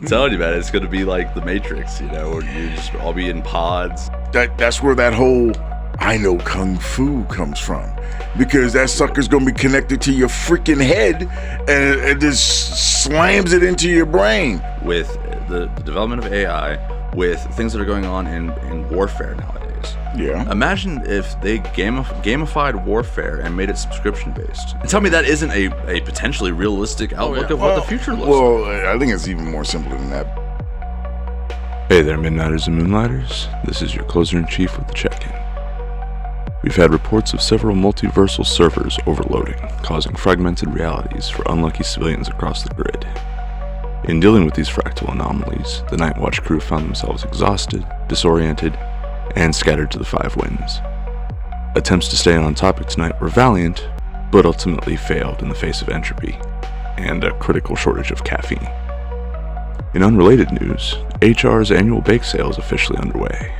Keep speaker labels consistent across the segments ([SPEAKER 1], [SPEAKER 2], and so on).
[SPEAKER 1] I'm telling you, man, it's going to be like the Matrix, or you just all be in pods.
[SPEAKER 2] That's where that whole I know Kung Fu comes from. Because that sucker's going to be connected to your freaking head and it just slams it into your brain.
[SPEAKER 1] With the development of AI, with things that are going on in warfare nowadays.
[SPEAKER 2] Yeah.
[SPEAKER 1] Imagine if they gamified warfare and made it subscription-based. And tell me that isn't a potentially realistic outlook of what the future looks like.
[SPEAKER 2] Well, I think it's even more simple than that.
[SPEAKER 3] Hey there, Midnighters and Moonlighters. This is your closer-in-chief with the check-in. We've had reports of several multiversal servers overloading, causing fragmented realities for unlucky civilians across the grid. In dealing with these fractal anomalies, the Nightwatch crew found themselves exhausted, disoriented, and scattered to the five winds. Attempts to stay on topic tonight were valiant, but ultimately failed in the face of entropy and a critical shortage of caffeine. In unrelated news, HR's annual bake sale is officially underway.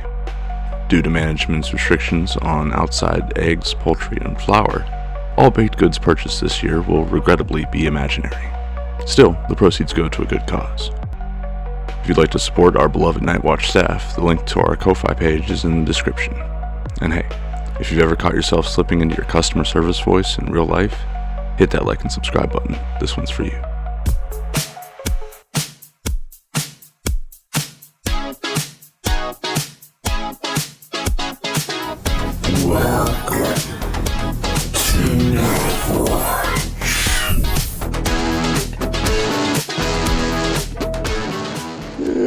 [SPEAKER 3] Due to management's restrictions on outside eggs, poultry, and flour, all baked goods purchased this year will regrettably be imaginary. Still, the proceeds go to a good cause. If you'd like to support our beloved Nightwatch staff, the link to our Ko-Fi page is in the description. And hey, if you've ever caught yourself slipping into your customer service voice in real life, hit that like and subscribe button. This one's for you.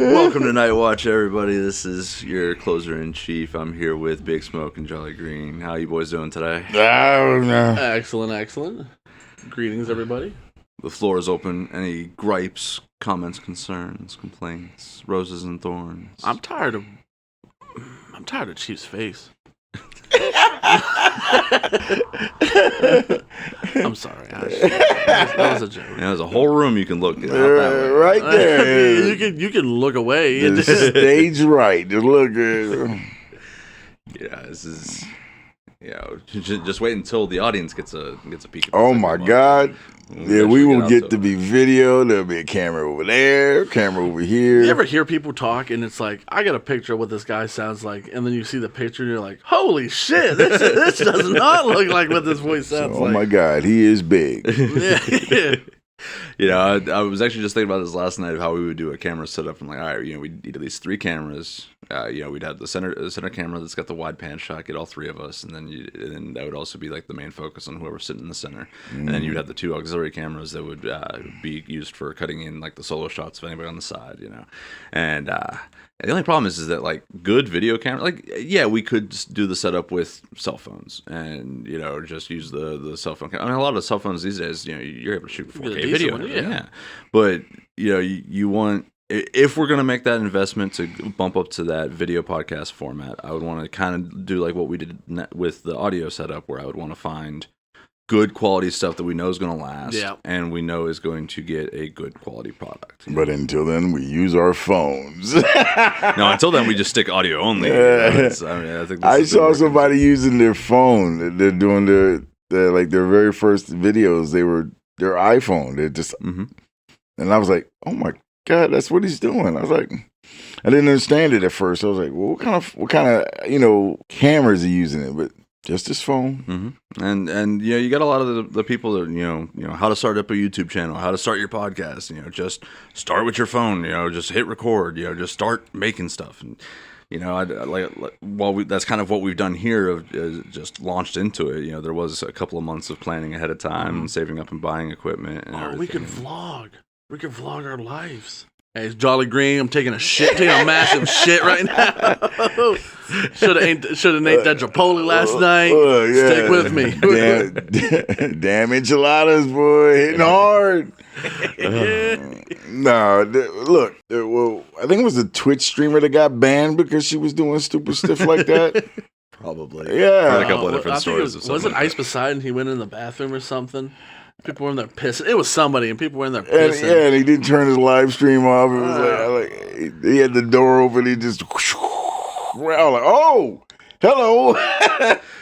[SPEAKER 1] Welcome to Nightwatch, everybody. This is your closer-in-chief. I'm here with Big Smoke and Jolly Green. How you boys doing today?
[SPEAKER 4] Excellent. Greetings, everybody.
[SPEAKER 1] The floor is open. Any gripes, comments, concerns, complaints, roses and thorns?
[SPEAKER 4] I'm tired of Chief's face. I'm sorry. That was a joke.
[SPEAKER 1] There's a whole room you can look at.
[SPEAKER 2] Right there.
[SPEAKER 4] You can look away.
[SPEAKER 2] The stage right. Just look at
[SPEAKER 1] Yeah, this is... just wait until the audience gets a peek at this.
[SPEAKER 2] Oh my God. Yeah, we will get to be video. There'll be a camera over there, camera over here.
[SPEAKER 4] You ever hear people talk and it's like, I got a picture of what this guy sounds like, and then you see the picture and you're like, holy shit, this does not look like what this voice sounds like.
[SPEAKER 2] Oh my God, he is big.
[SPEAKER 4] Yeah.
[SPEAKER 1] I was actually just thinking about this last night of how we would do a camera setup. I'm like, all right, we'd need at least 3 cameras. We'd have the center camera that's got the wide pan shot, get all 3 of us, and then that would also be like the main focus on whoever's sitting in the center. And then you'd have the 2 auxiliary cameras that would be used for cutting in like the solo shots of anybody on the side, And the only problem is that like good video camera, we could just do the setup with cell phones and just use the cell phone. I mean, a lot of cell phones these days, you're able to shoot 4K video.
[SPEAKER 4] Yeah.
[SPEAKER 1] But you want, if we're gonna make that investment to bump up to that video podcast format, I would want to kind of do like what we did with the audio setup, where I would want to find good quality stuff that we know is going to last, and we know is going to get a good quality product.
[SPEAKER 2] But until then, we use our phones.
[SPEAKER 1] No, until then, we just stick audio only. I think
[SPEAKER 2] I saw somebody using their phone. They're doing their very first videos. They were their iPhone. They're just, and I was like, oh my God, that's what he's doing. I was like, I didn't understand it at first. I was like, well, what kind of camera is he using it? But just his phone.
[SPEAKER 1] And you got a lot of the people that how to start up a YouTube channel, how to start your podcast. Just start with your phone. Just hit record. Just start making stuff. And that's kind of what we've done here. Of just launched into it. There was a couple of months of planning ahead of time and saving up and buying equipment. And everything.
[SPEAKER 4] We can vlog. We can vlog our lives. Hey, it's Jolly Green. I'm taking a massive shit right now. Should have ate that Chipotle last night.
[SPEAKER 2] Yeah.
[SPEAKER 4] Stick with me.
[SPEAKER 2] Damn enchiladas, boy, hitting hard. Look. Well, I think it was a Twitch streamer that got banned because she was doing stupid stuff like that.
[SPEAKER 1] Probably.
[SPEAKER 2] Yeah.
[SPEAKER 1] A couple of different stories.
[SPEAKER 4] Was it Ice Poseidon? He went in the bathroom or something. People were in there pissing. It was somebody, and people were in there pissing.
[SPEAKER 2] And he didn't turn his live stream off. It was like he had the door open. He just, I was like, oh, hello.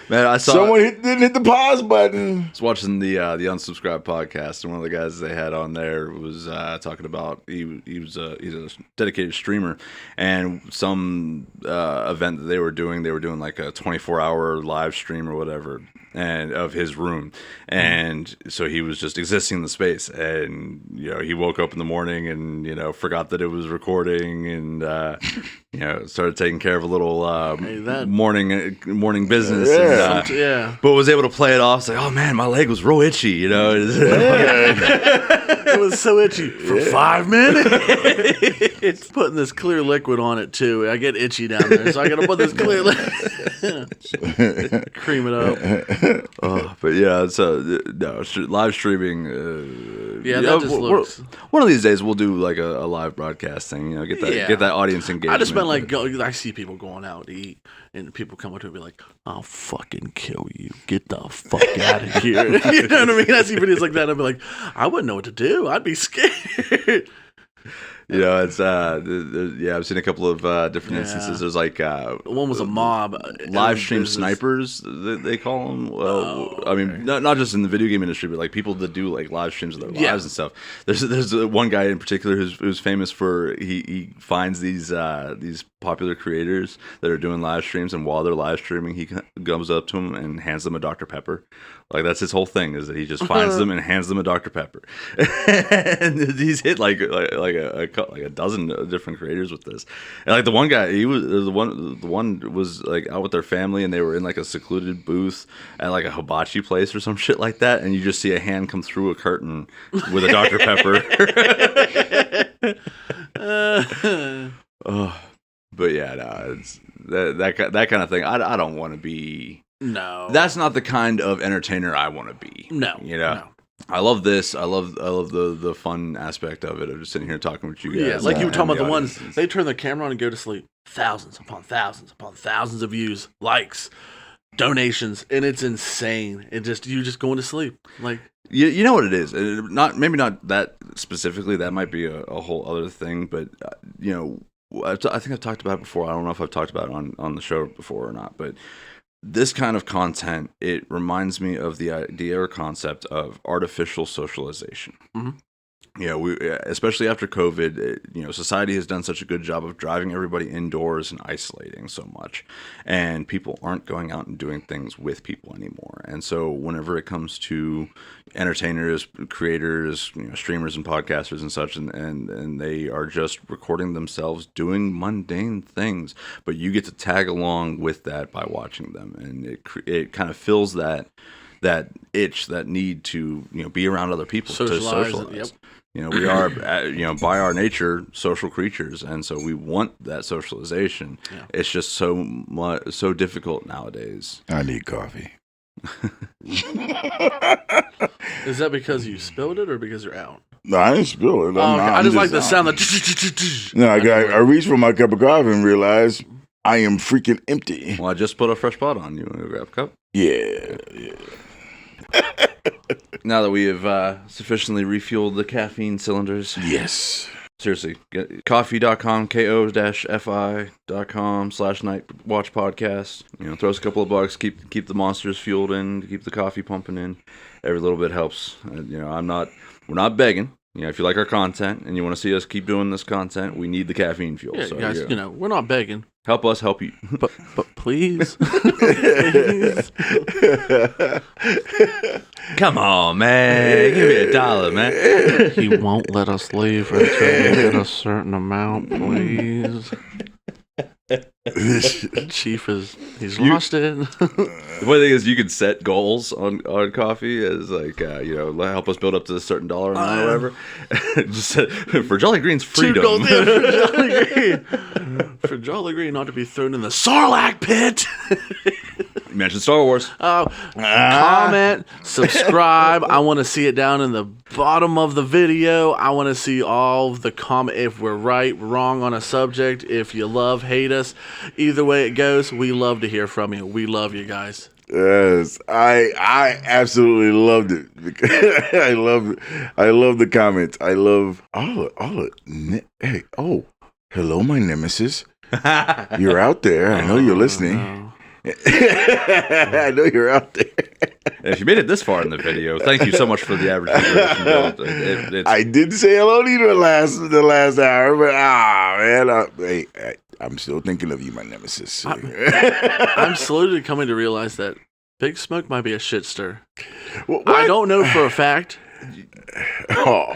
[SPEAKER 1] Man, I saw
[SPEAKER 2] someone didn't hit the pause button.
[SPEAKER 1] I was watching the Unsubscribed podcast, and one of the guys they had on there was talking about he's a dedicated streamer, and some event that they were doing like a 24-hour live stream or whatever, and of his room, and so he was just existing in the space, and he woke up in the morning and forgot that it was recording, and started taking care of a little morning business.
[SPEAKER 2] Yeah.
[SPEAKER 1] But was able to play it off. It's like, oh man, my leg was real itchy,
[SPEAKER 4] It was so itchy for 5 minutes. It's putting this clear liquid on it too. I get itchy down there, so I gotta put this clear liquid. Cream it up.
[SPEAKER 1] But yeah, so live streaming.
[SPEAKER 4] That just looks.
[SPEAKER 1] One of these days we'll do like a live broadcast thing. Get that audience engagement.
[SPEAKER 4] I just been like, I see people going out to eat, and people come up to me and be like, "I'll fucking kill you. Get the fuck out of here." You know what I mean? I see videos like that. I'd be like, I wouldn't know what to do. I'd be scared.
[SPEAKER 1] It's I've seen a couple of different instances. There's like
[SPEAKER 4] one was a mob,
[SPEAKER 1] live stream snipers, they call them. I mean, not just in the video game industry, but like people that do like live streams of their lives and stuff. There's one guy in particular who's famous for he finds these popular creators that are doing live streams, and while they're live streaming, he comes up to them and hands them a Dr. Pepper. Like that's his whole thing, is that he just finds them and hands them a Dr. Pepper. And he's hit like a dozen different creators with this. And like the one guy, the one was like out with their family, and they were in like a secluded booth at like a hibachi place or some shit like that, and you just see a hand come through a curtain with a Dr. Pepper. But yeah, no, it's that kind of thing. I don't want to be.
[SPEAKER 4] No,
[SPEAKER 1] that's not the kind of entertainer I want to be.
[SPEAKER 4] No,
[SPEAKER 1] No. I love this. I love the fun aspect of it. of just sitting here talking with you guys.
[SPEAKER 4] Yeah, like you were talking about the ones they turn the camera on and go to sleep. Thousands upon thousands upon thousands of views, likes, donations, and it's insane. You just going to sleep. Like
[SPEAKER 1] you know what it is. Maybe not that specifically. That might be a whole other thing. But I think I've talked about it before. I don't know if I've talked about it on the show before or not, but this kind of content, it reminds me of the idea or concept of artificial socialization. Mm-hmm. We especially after COVID, society has done such a good job of driving everybody indoors and isolating so much, and people aren't going out and doing things with people anymore. And so, whenever it comes to entertainers, creators, streamers and podcasters and such, and they are just recording themselves doing mundane things, but you get to tag along with that by watching them, and it kind of fills that itch, that need to be around other people, to socialize.
[SPEAKER 4] Yep.
[SPEAKER 1] We are, by our nature, social creatures, and so we want that socialization. Yeah. It's just so difficult nowadays.
[SPEAKER 2] I need coffee.
[SPEAKER 4] Is that because you spilled it or because you're out?
[SPEAKER 2] No, I didn't spill it.
[SPEAKER 4] I just like the sound of.
[SPEAKER 2] No, I reached for my cup of coffee and realized I am freaking empty.
[SPEAKER 1] Well, I just put a fresh pot on. You want to grab a cup?
[SPEAKER 2] Yeah.
[SPEAKER 1] Now that we have sufficiently refueled the caffeine cylinders.
[SPEAKER 2] Yes.
[SPEAKER 1] Seriously, get coffee.com, ko-fi.com/Nightwatch podcast. Throw us a couple of bucks, keep the monsters fueled in, keep the coffee pumping in. Every little bit helps. We're not begging. If you like our content and you want to see us keep doing this content, we need the caffeine fuel.
[SPEAKER 4] Yeah, so, guys, we're not begging.
[SPEAKER 1] Help us help you.
[SPEAKER 4] But please. Please.
[SPEAKER 1] Come on, man. Give me $1, man.
[SPEAKER 4] He won't let us leave until we get a certain amount, please. Chief he's lost it.
[SPEAKER 1] The funny thing is, you can set goals on coffee as like help us build up to a certain dollar amount or whatever. Just for Jolly Green's freedom.
[SPEAKER 4] Goals, for Jolly Green. For Jolly Green not to be thrown in the Sarlacc pit.
[SPEAKER 1] You mentioned Star Wars.
[SPEAKER 4] Comment, subscribe. I want to see it down in the bottom of the video. I want to see all of the comment. If we're right, wrong on a subject. If you love, hate us. Either way it goes, we love to hear from you. We love you guys.
[SPEAKER 2] Yes, I absolutely loved it. I love the comments. I love all it. Hey, hello, my nemesis. You're out there. I know you're listening.
[SPEAKER 4] No.
[SPEAKER 2] I know you're out there.
[SPEAKER 1] And if you made it this far in the video, thank you so much for the average viewer.
[SPEAKER 2] I did say hello to you the last hour, but man, I'm still thinking of you, my nemesis.
[SPEAKER 4] I'm slowly coming to realize that Big Smoke might be a shit stir.
[SPEAKER 2] What?
[SPEAKER 4] I don't know for a fact.
[SPEAKER 2] Oh.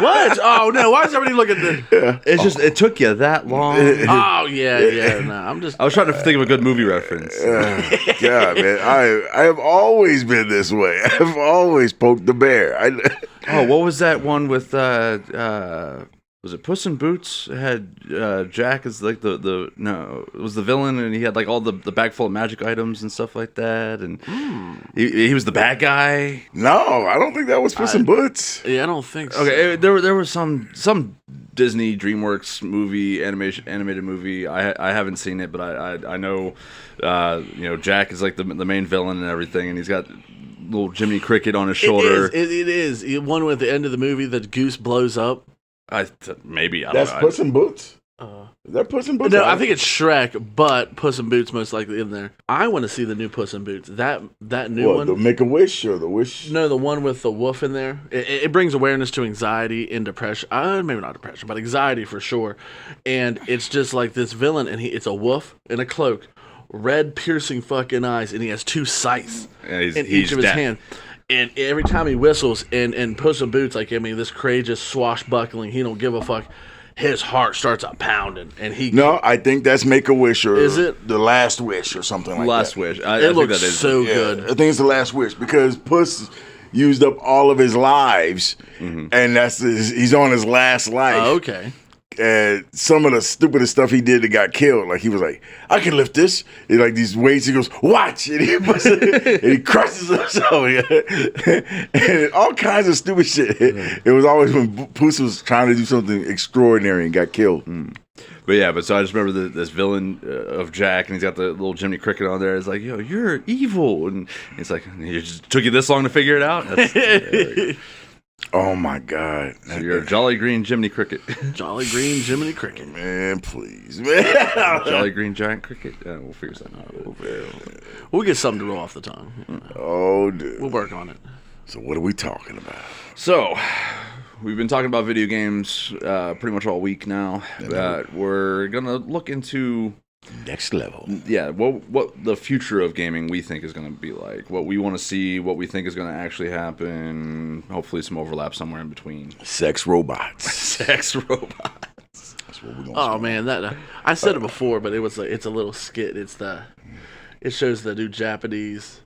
[SPEAKER 4] What? Oh no! Why is everybody looking at the?
[SPEAKER 1] It's just it took you that long.
[SPEAKER 4] Oh yeah. No, I'm just.
[SPEAKER 1] I was trying to think of a good movie reference.
[SPEAKER 2] God, man, I have always been this way. I've always poked the bear.
[SPEAKER 1] Oh, what was that one with? Was it Puss in Boots? It had Jack as like no, it was the villain, and he had like all the bag full of magic items and stuff like that, and he was the bad guy.
[SPEAKER 2] No, I don't think that was Puss in Boots.
[SPEAKER 4] Yeah, I don't think so.
[SPEAKER 1] Okay, there was some Disney DreamWorks movie animated movie. I haven't seen it, but I know Jack is like the main villain and everything, and he's got little Jiminy Cricket on his shoulder.
[SPEAKER 4] It is one with the end of the movie that Goose blows up.
[SPEAKER 1] Maybe I don't
[SPEAKER 2] That's
[SPEAKER 1] know.
[SPEAKER 2] Puss in Boots. Is that Puss in Boots?
[SPEAKER 4] No, I think it's Shrek, but Puss in Boots most likely in there. I want to see the new Puss in Boots. That new one.
[SPEAKER 2] The Make-A-Wish or the Wish?
[SPEAKER 4] No, the one with the wolf in there. It brings awareness to anxiety and depression. Maybe not depression, but anxiety for sure. And it's just like this villain, and it's a wolf in a cloak, red piercing fucking eyes, and he has 2 scythes in each of his hands. And every time he whistles, and Puss in Boots, like, I mean, this courageous swashbuckling, he don't give a fuck. His heart starts a pounding, and he.
[SPEAKER 2] No, I think that's Make-A-Wish or
[SPEAKER 4] is it
[SPEAKER 2] The Last Wish or something like
[SPEAKER 1] Last
[SPEAKER 2] that.
[SPEAKER 1] Wish.
[SPEAKER 4] It
[SPEAKER 1] I think
[SPEAKER 4] looks
[SPEAKER 1] that is
[SPEAKER 4] so
[SPEAKER 2] Yeah,
[SPEAKER 4] good.
[SPEAKER 2] I think it's The Last Wish because Puss used up all of his lives, and he's on his last life.
[SPEAKER 4] Oh, okay.
[SPEAKER 2] And some of the stupidest stuff he did that got killed, like he was like, I can lift this. And like these weights, he goes, watch. And he puts it, and he crushes himself. And all kinds of stupid shit. It was always when Puss was trying to do something extraordinary and got killed.
[SPEAKER 1] But so I just remember this villain of Jack, and he's got the little Jiminy Cricket on there. It's like, yo, you're evil. And it's like, it just took you this long to figure it out?
[SPEAKER 2] Oh my God.
[SPEAKER 1] So you're a jolly green Jiminy Cricket.
[SPEAKER 4] Jolly green Jiminy Cricket.
[SPEAKER 2] Man, please. Man.
[SPEAKER 1] Jolly green giant cricket. We'll figure something out.
[SPEAKER 4] We'll get something to roll off the tongue.
[SPEAKER 2] Oh, dude.
[SPEAKER 4] We'll work on it.
[SPEAKER 2] So what are we talking about?
[SPEAKER 1] So, we've been talking about video games pretty much all week now. We're going to look into...
[SPEAKER 2] Next level.
[SPEAKER 1] Yeah, what the future of gaming we think is going to be like. What we want to see, what we think is going to actually happen. Hopefully some overlap somewhere in between.
[SPEAKER 2] Sex robots.
[SPEAKER 1] Sex robots.
[SPEAKER 2] That's what we're gonna
[SPEAKER 4] Oh man, that I said it before, but it's a little skit. It shows the new Japanese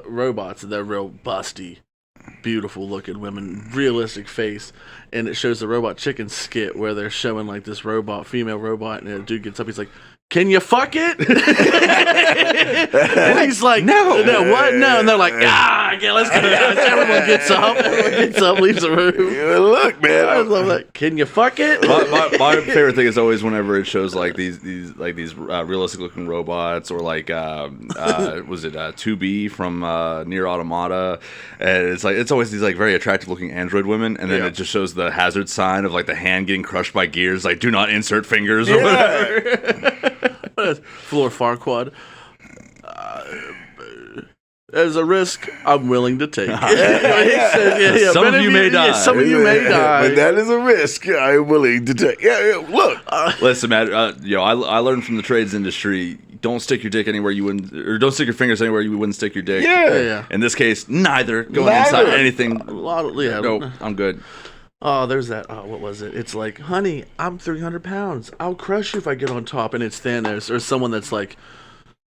[SPEAKER 4] robots, and they're real busty, beautiful looking women, realistic face, and it shows the robot chicken skit where they're showing like this female robot, and a dude gets up, he's like, can you fuck it? And he's like, no, what? No. And they're like, okay, let's go. Everyone gets up, leaves the room.
[SPEAKER 2] Yeah, look, man.
[SPEAKER 4] I love that. Can you fuck it?
[SPEAKER 1] My favorite thing is always whenever it shows like these realistic looking robots, or like was it 2B from Nier Automata, and it's always these like very attractive looking android women, and then it just shows the hazard sign of like the hand getting crushed by gears, like do not insert fingers or whatever.
[SPEAKER 4] Floor Farquaad. As a risk, I'm willing to take.
[SPEAKER 1] Some of you may die.
[SPEAKER 4] Some of you may die.
[SPEAKER 2] But that is a risk I'm willing to take. Yeah, look.
[SPEAKER 1] Listen, man. I learned from the trades industry. Don't stick your dick anywhere you wouldn't, or don't stick your fingers anywhere you wouldn't stick your dick.
[SPEAKER 2] Yeah.
[SPEAKER 1] In this case, neither. Going inside anything.
[SPEAKER 4] No,
[SPEAKER 1] I'm good.
[SPEAKER 4] Oh, there's that. Oh, what was it? It's like, honey, I'm 300 pounds. I'll crush you if I get on top. And it's Thanos, or someone that's like,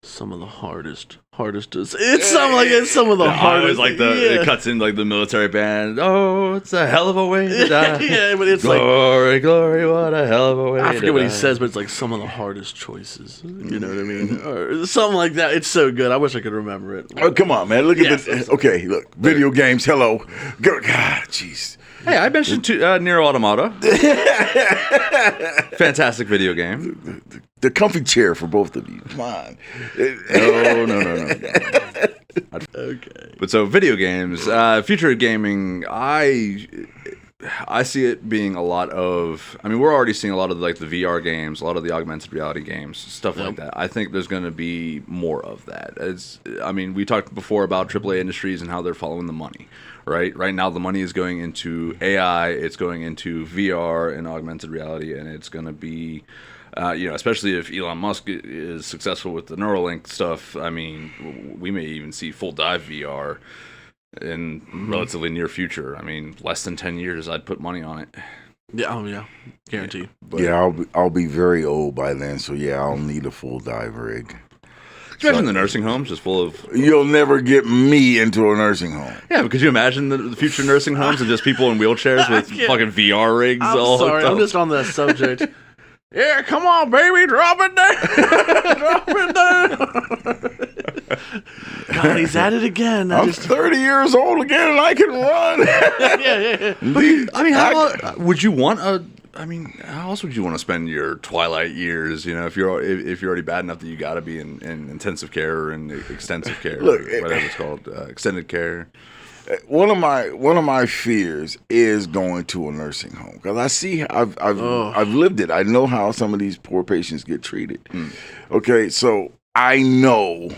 [SPEAKER 4] some of the hardest. It's some of the hardest.
[SPEAKER 1] Like it cuts in like the military band. Oh, it's a hell of a way to die.
[SPEAKER 4] Yeah, but it's
[SPEAKER 1] glory, what a hell of a way.
[SPEAKER 4] I forget what
[SPEAKER 1] die.
[SPEAKER 4] he says, but it's like some of the hardest choices. You know what I mean? Or something like that. It's so good. I wish I could remember it.
[SPEAKER 2] Oh, come on, man. Look at this. Okay, look. Video games. Hello. God, jeez.
[SPEAKER 1] Hey, I mentioned Nier Automata. Fantastic video game.
[SPEAKER 2] The comfy chair for both of you. Come on.
[SPEAKER 1] No.
[SPEAKER 4] Okay.
[SPEAKER 1] But so video games, future of gaming. I see it being a lot of. I mean, we're already seeing a lot of like the VR games, a lot of the augmented reality games, stuff like that. I think there's going to be more of that. I mean, we talked before about AAA industries and how they're following the money, right? Right now, the money is going into AI, it's going into VR and augmented reality, and it's going to be. Especially if Elon Musk is successful with the Neuralink stuff. I mean, we may even see full dive VR in relatively near future. I mean, less than 10 years, I'd put money on it.
[SPEAKER 4] Yeah, guaranteed.
[SPEAKER 2] Yeah, I'll be very old by then, so yeah, I'll need a full dive rig.
[SPEAKER 1] Can you imagine the nursing homes just full of...
[SPEAKER 2] You'll never get me into a nursing home.
[SPEAKER 1] Yeah, but could you imagine the future nursing homes and just people in wheelchairs with fucking VR rigs?
[SPEAKER 4] I'm sorry, I'm just on that subject. Yeah, come on, baby, drop it down. Drop it down. God, he's at it again.
[SPEAKER 2] I'm 30 years old again, and I can run.
[SPEAKER 4] Yeah.
[SPEAKER 1] But, I mean, how would you want a... I mean, how else would you want to spend your twilight years? You know, if you're already bad enough that you got to be in intensive care or in extensive care,
[SPEAKER 2] Look,
[SPEAKER 1] whatever it's called, extended care.
[SPEAKER 2] One of my fears is going to a nursing home because I see I've lived it. I know how some of these poor patients get treated. Okay, so I know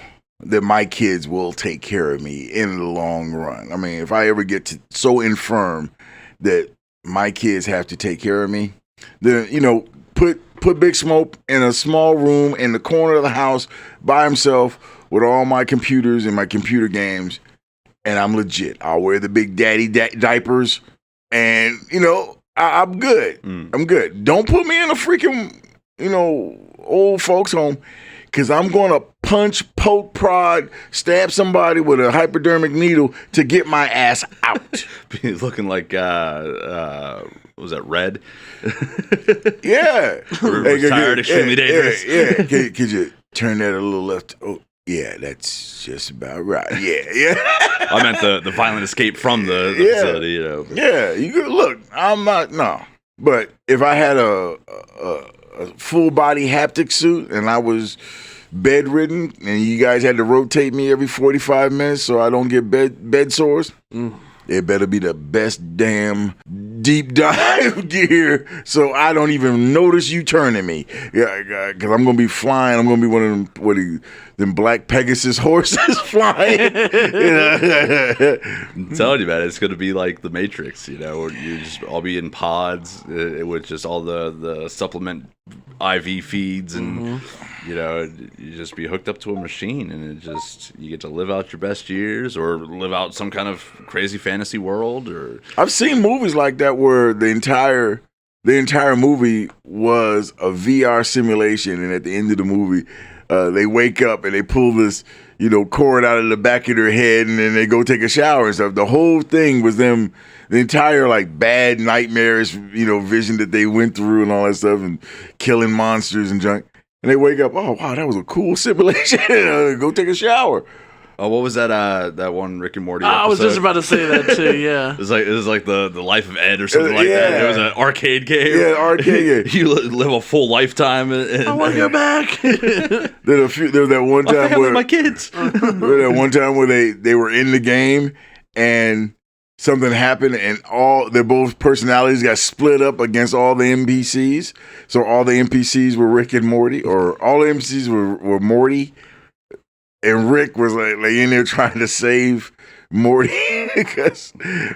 [SPEAKER 2] that my kids will take care of me in the long run. I mean, if I ever get so infirm that my kids have to take care of me, then put Big Smoke in a small room in the corner of the house by himself with all my computers and my computer games. And I'm legit. I'll wear the big daddy diapers, and I'm good. I'm good. Don't put me in a freaking old folks home, because I'm gonna punch, poke, prod, stab somebody with a hypodermic needle to get my ass out.
[SPEAKER 1] Looking like was that Red?
[SPEAKER 2] Yeah.
[SPEAKER 1] Retired, extremely dangerous.
[SPEAKER 2] Yeah. Could you turn that a little left? Oh. Yeah, that's just about right. Yeah.
[SPEAKER 1] I meant the violent escape from the facility,
[SPEAKER 2] Yeah, you could look. I'm not but if I had a full body haptic suit and I was bedridden and you guys had to rotate me every 45 minutes so I don't get bed sores. It better be the best damn deep dive gear so I don't even notice you turning me. Yeah, because I'm going to be flying. I'm going to be one of them black Pegasus horses flying.
[SPEAKER 1] I'm telling you, man, it's going to be like the Matrix, where you just all be in pods with just all the supplement IV feeds and, you just be hooked up to a machine and you get to live out your best years or live out some kind of crazy fantasy world. Or
[SPEAKER 2] I've seen movies like that where the entire movie was a VR simulation, and at the end of the movie, they wake up and they pull this, cord out of the back of their head, and then they go take a shower and stuff. The whole thing was them, the entire bad nightmarish, vision that they went through and all that stuff, and killing monsters and junk. And they wake up, oh wow, that was a cool simulation. Go take a shower.
[SPEAKER 1] Oh, what was that one Rick and Morty episode?
[SPEAKER 4] I was just about to say that too. Yeah,
[SPEAKER 1] it was like the Life of Ed or something like that. It was an arcade game.
[SPEAKER 2] Yeah, arcade game.
[SPEAKER 1] You live a full lifetime.
[SPEAKER 4] I want to go back.
[SPEAKER 2] There was that one time where
[SPEAKER 1] my kids.
[SPEAKER 2] That one time where they were in the game and something happened and their both personalities got split up against all the NPCs. So all the NPCs were Rick and Morty, or all the NPCs were Morty. And Rick was like in there trying to save Morty because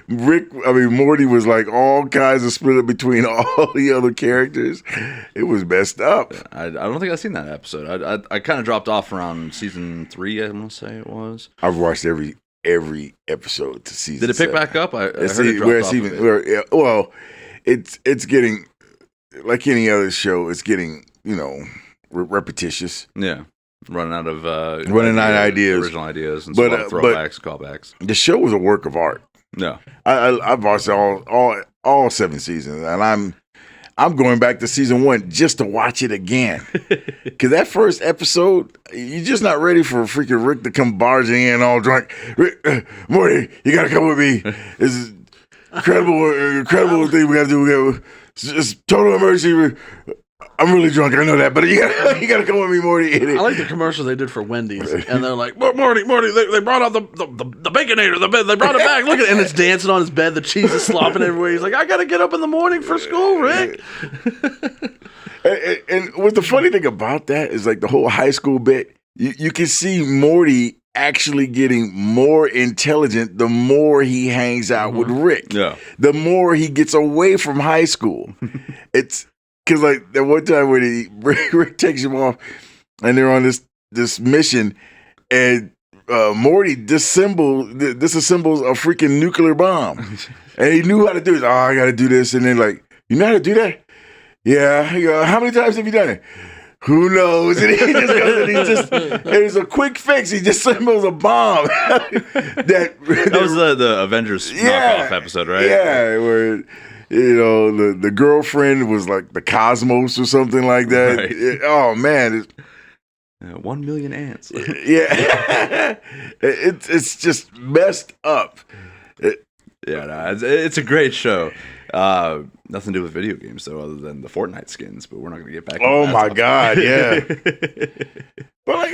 [SPEAKER 2] Morty was all kinds of split up between all the other characters. It was messed up.
[SPEAKER 1] I don't think I've seen that episode. I kind of dropped off around season 3, I want to say it was.
[SPEAKER 2] I've watched every episode to season.
[SPEAKER 1] Did it pick
[SPEAKER 2] 7.
[SPEAKER 1] back up? I heard it dropped off.
[SPEAKER 2] It's getting, like any other show, it's getting, repetitious.
[SPEAKER 1] Yeah. Running out of
[SPEAKER 2] ideas,
[SPEAKER 1] original ideas, and throwbacks, callbacks.
[SPEAKER 2] The show was a work of art.
[SPEAKER 1] Yeah,
[SPEAKER 2] I've watched all 7 seasons, and I'm going back to season 1 just to watch it again. Because that first episode, you're just not ready for freaking Rick to come barging in all drunk. Morty, you gotta come with me. This is incredible thing we gotta do. It's total emergency. I'm really drunk. I know that, but you gotta come with me, Morty.
[SPEAKER 4] I like the commercial they did for Wendy's, and they're like, Morty, they brought out the Baconator, they brought it back. Look at it, and it's dancing on his bed. The cheese is slopping everywhere. He's like, I gotta get up in the morning for school, Rick.
[SPEAKER 2] And what the funny thing about that is like the whole high school bit. You can see Morty actually getting more intelligent the more he hangs out with Rick.
[SPEAKER 1] Yeah.
[SPEAKER 2] The more he gets away from high school. It's because like that one time when Rick takes him off and they're on this mission and Morty disassembles a freaking nuclear bomb. And he knew how to do it. Oh, I got to do this. And then like, you know how to do that? Yeah. You go, how many times have you done it? Who knows? And he just goes and it's a quick fix. He just assembles a bomb. that
[SPEAKER 1] was the Avengers knockoff episode, right?
[SPEAKER 2] Yeah, where the girlfriend was like the Cosmos or something like that.
[SPEAKER 1] Right.
[SPEAKER 2] Oh man,
[SPEAKER 1] 1 million ants.
[SPEAKER 2] Yeah, it's just messed up.
[SPEAKER 1] It's a great show. Nothing to do with video games though, other than the Fortnite skins. But we're not going to get back.
[SPEAKER 2] Oh my god, yeah. But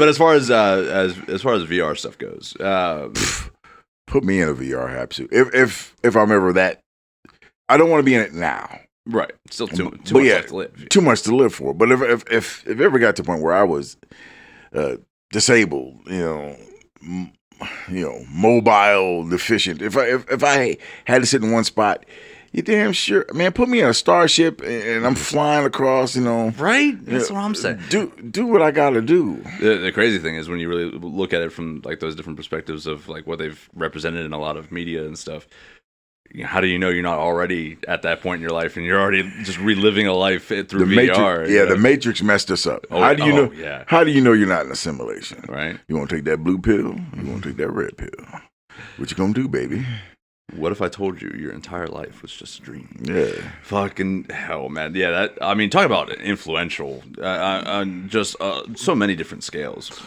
[SPEAKER 1] as far as VR stuff goes,
[SPEAKER 2] put me in a VR hapsuit if I'm ever that. I don't want to be in it now.
[SPEAKER 1] Right, still too much left to live.
[SPEAKER 2] Too much to live for. But if it ever got to the point where I was disabled, mobile deficient. If I had to sit in one spot, you damn sure, man. Put me in a starship and I'm flying across.
[SPEAKER 1] Right. That's what I'm saying.
[SPEAKER 2] Do what I gotta do.
[SPEAKER 1] The crazy thing is when you really look at it from like those different perspectives of like what they've represented in a lot of media and stuff. How do you know you're not already at that point in your life and you're already just reliving a life through VR?
[SPEAKER 2] The Matrix messed us up. How do you know?
[SPEAKER 1] Yeah.
[SPEAKER 2] How do you know you're not in a simulation?
[SPEAKER 1] Right.
[SPEAKER 2] You want to take that blue pill? You want to take that red pill? What you gonna do, baby?
[SPEAKER 1] What if I told you your entire life was just a dream?
[SPEAKER 2] Yeah.
[SPEAKER 1] Fucking hell, man. Yeah. Talk about influential. On just so many different scales.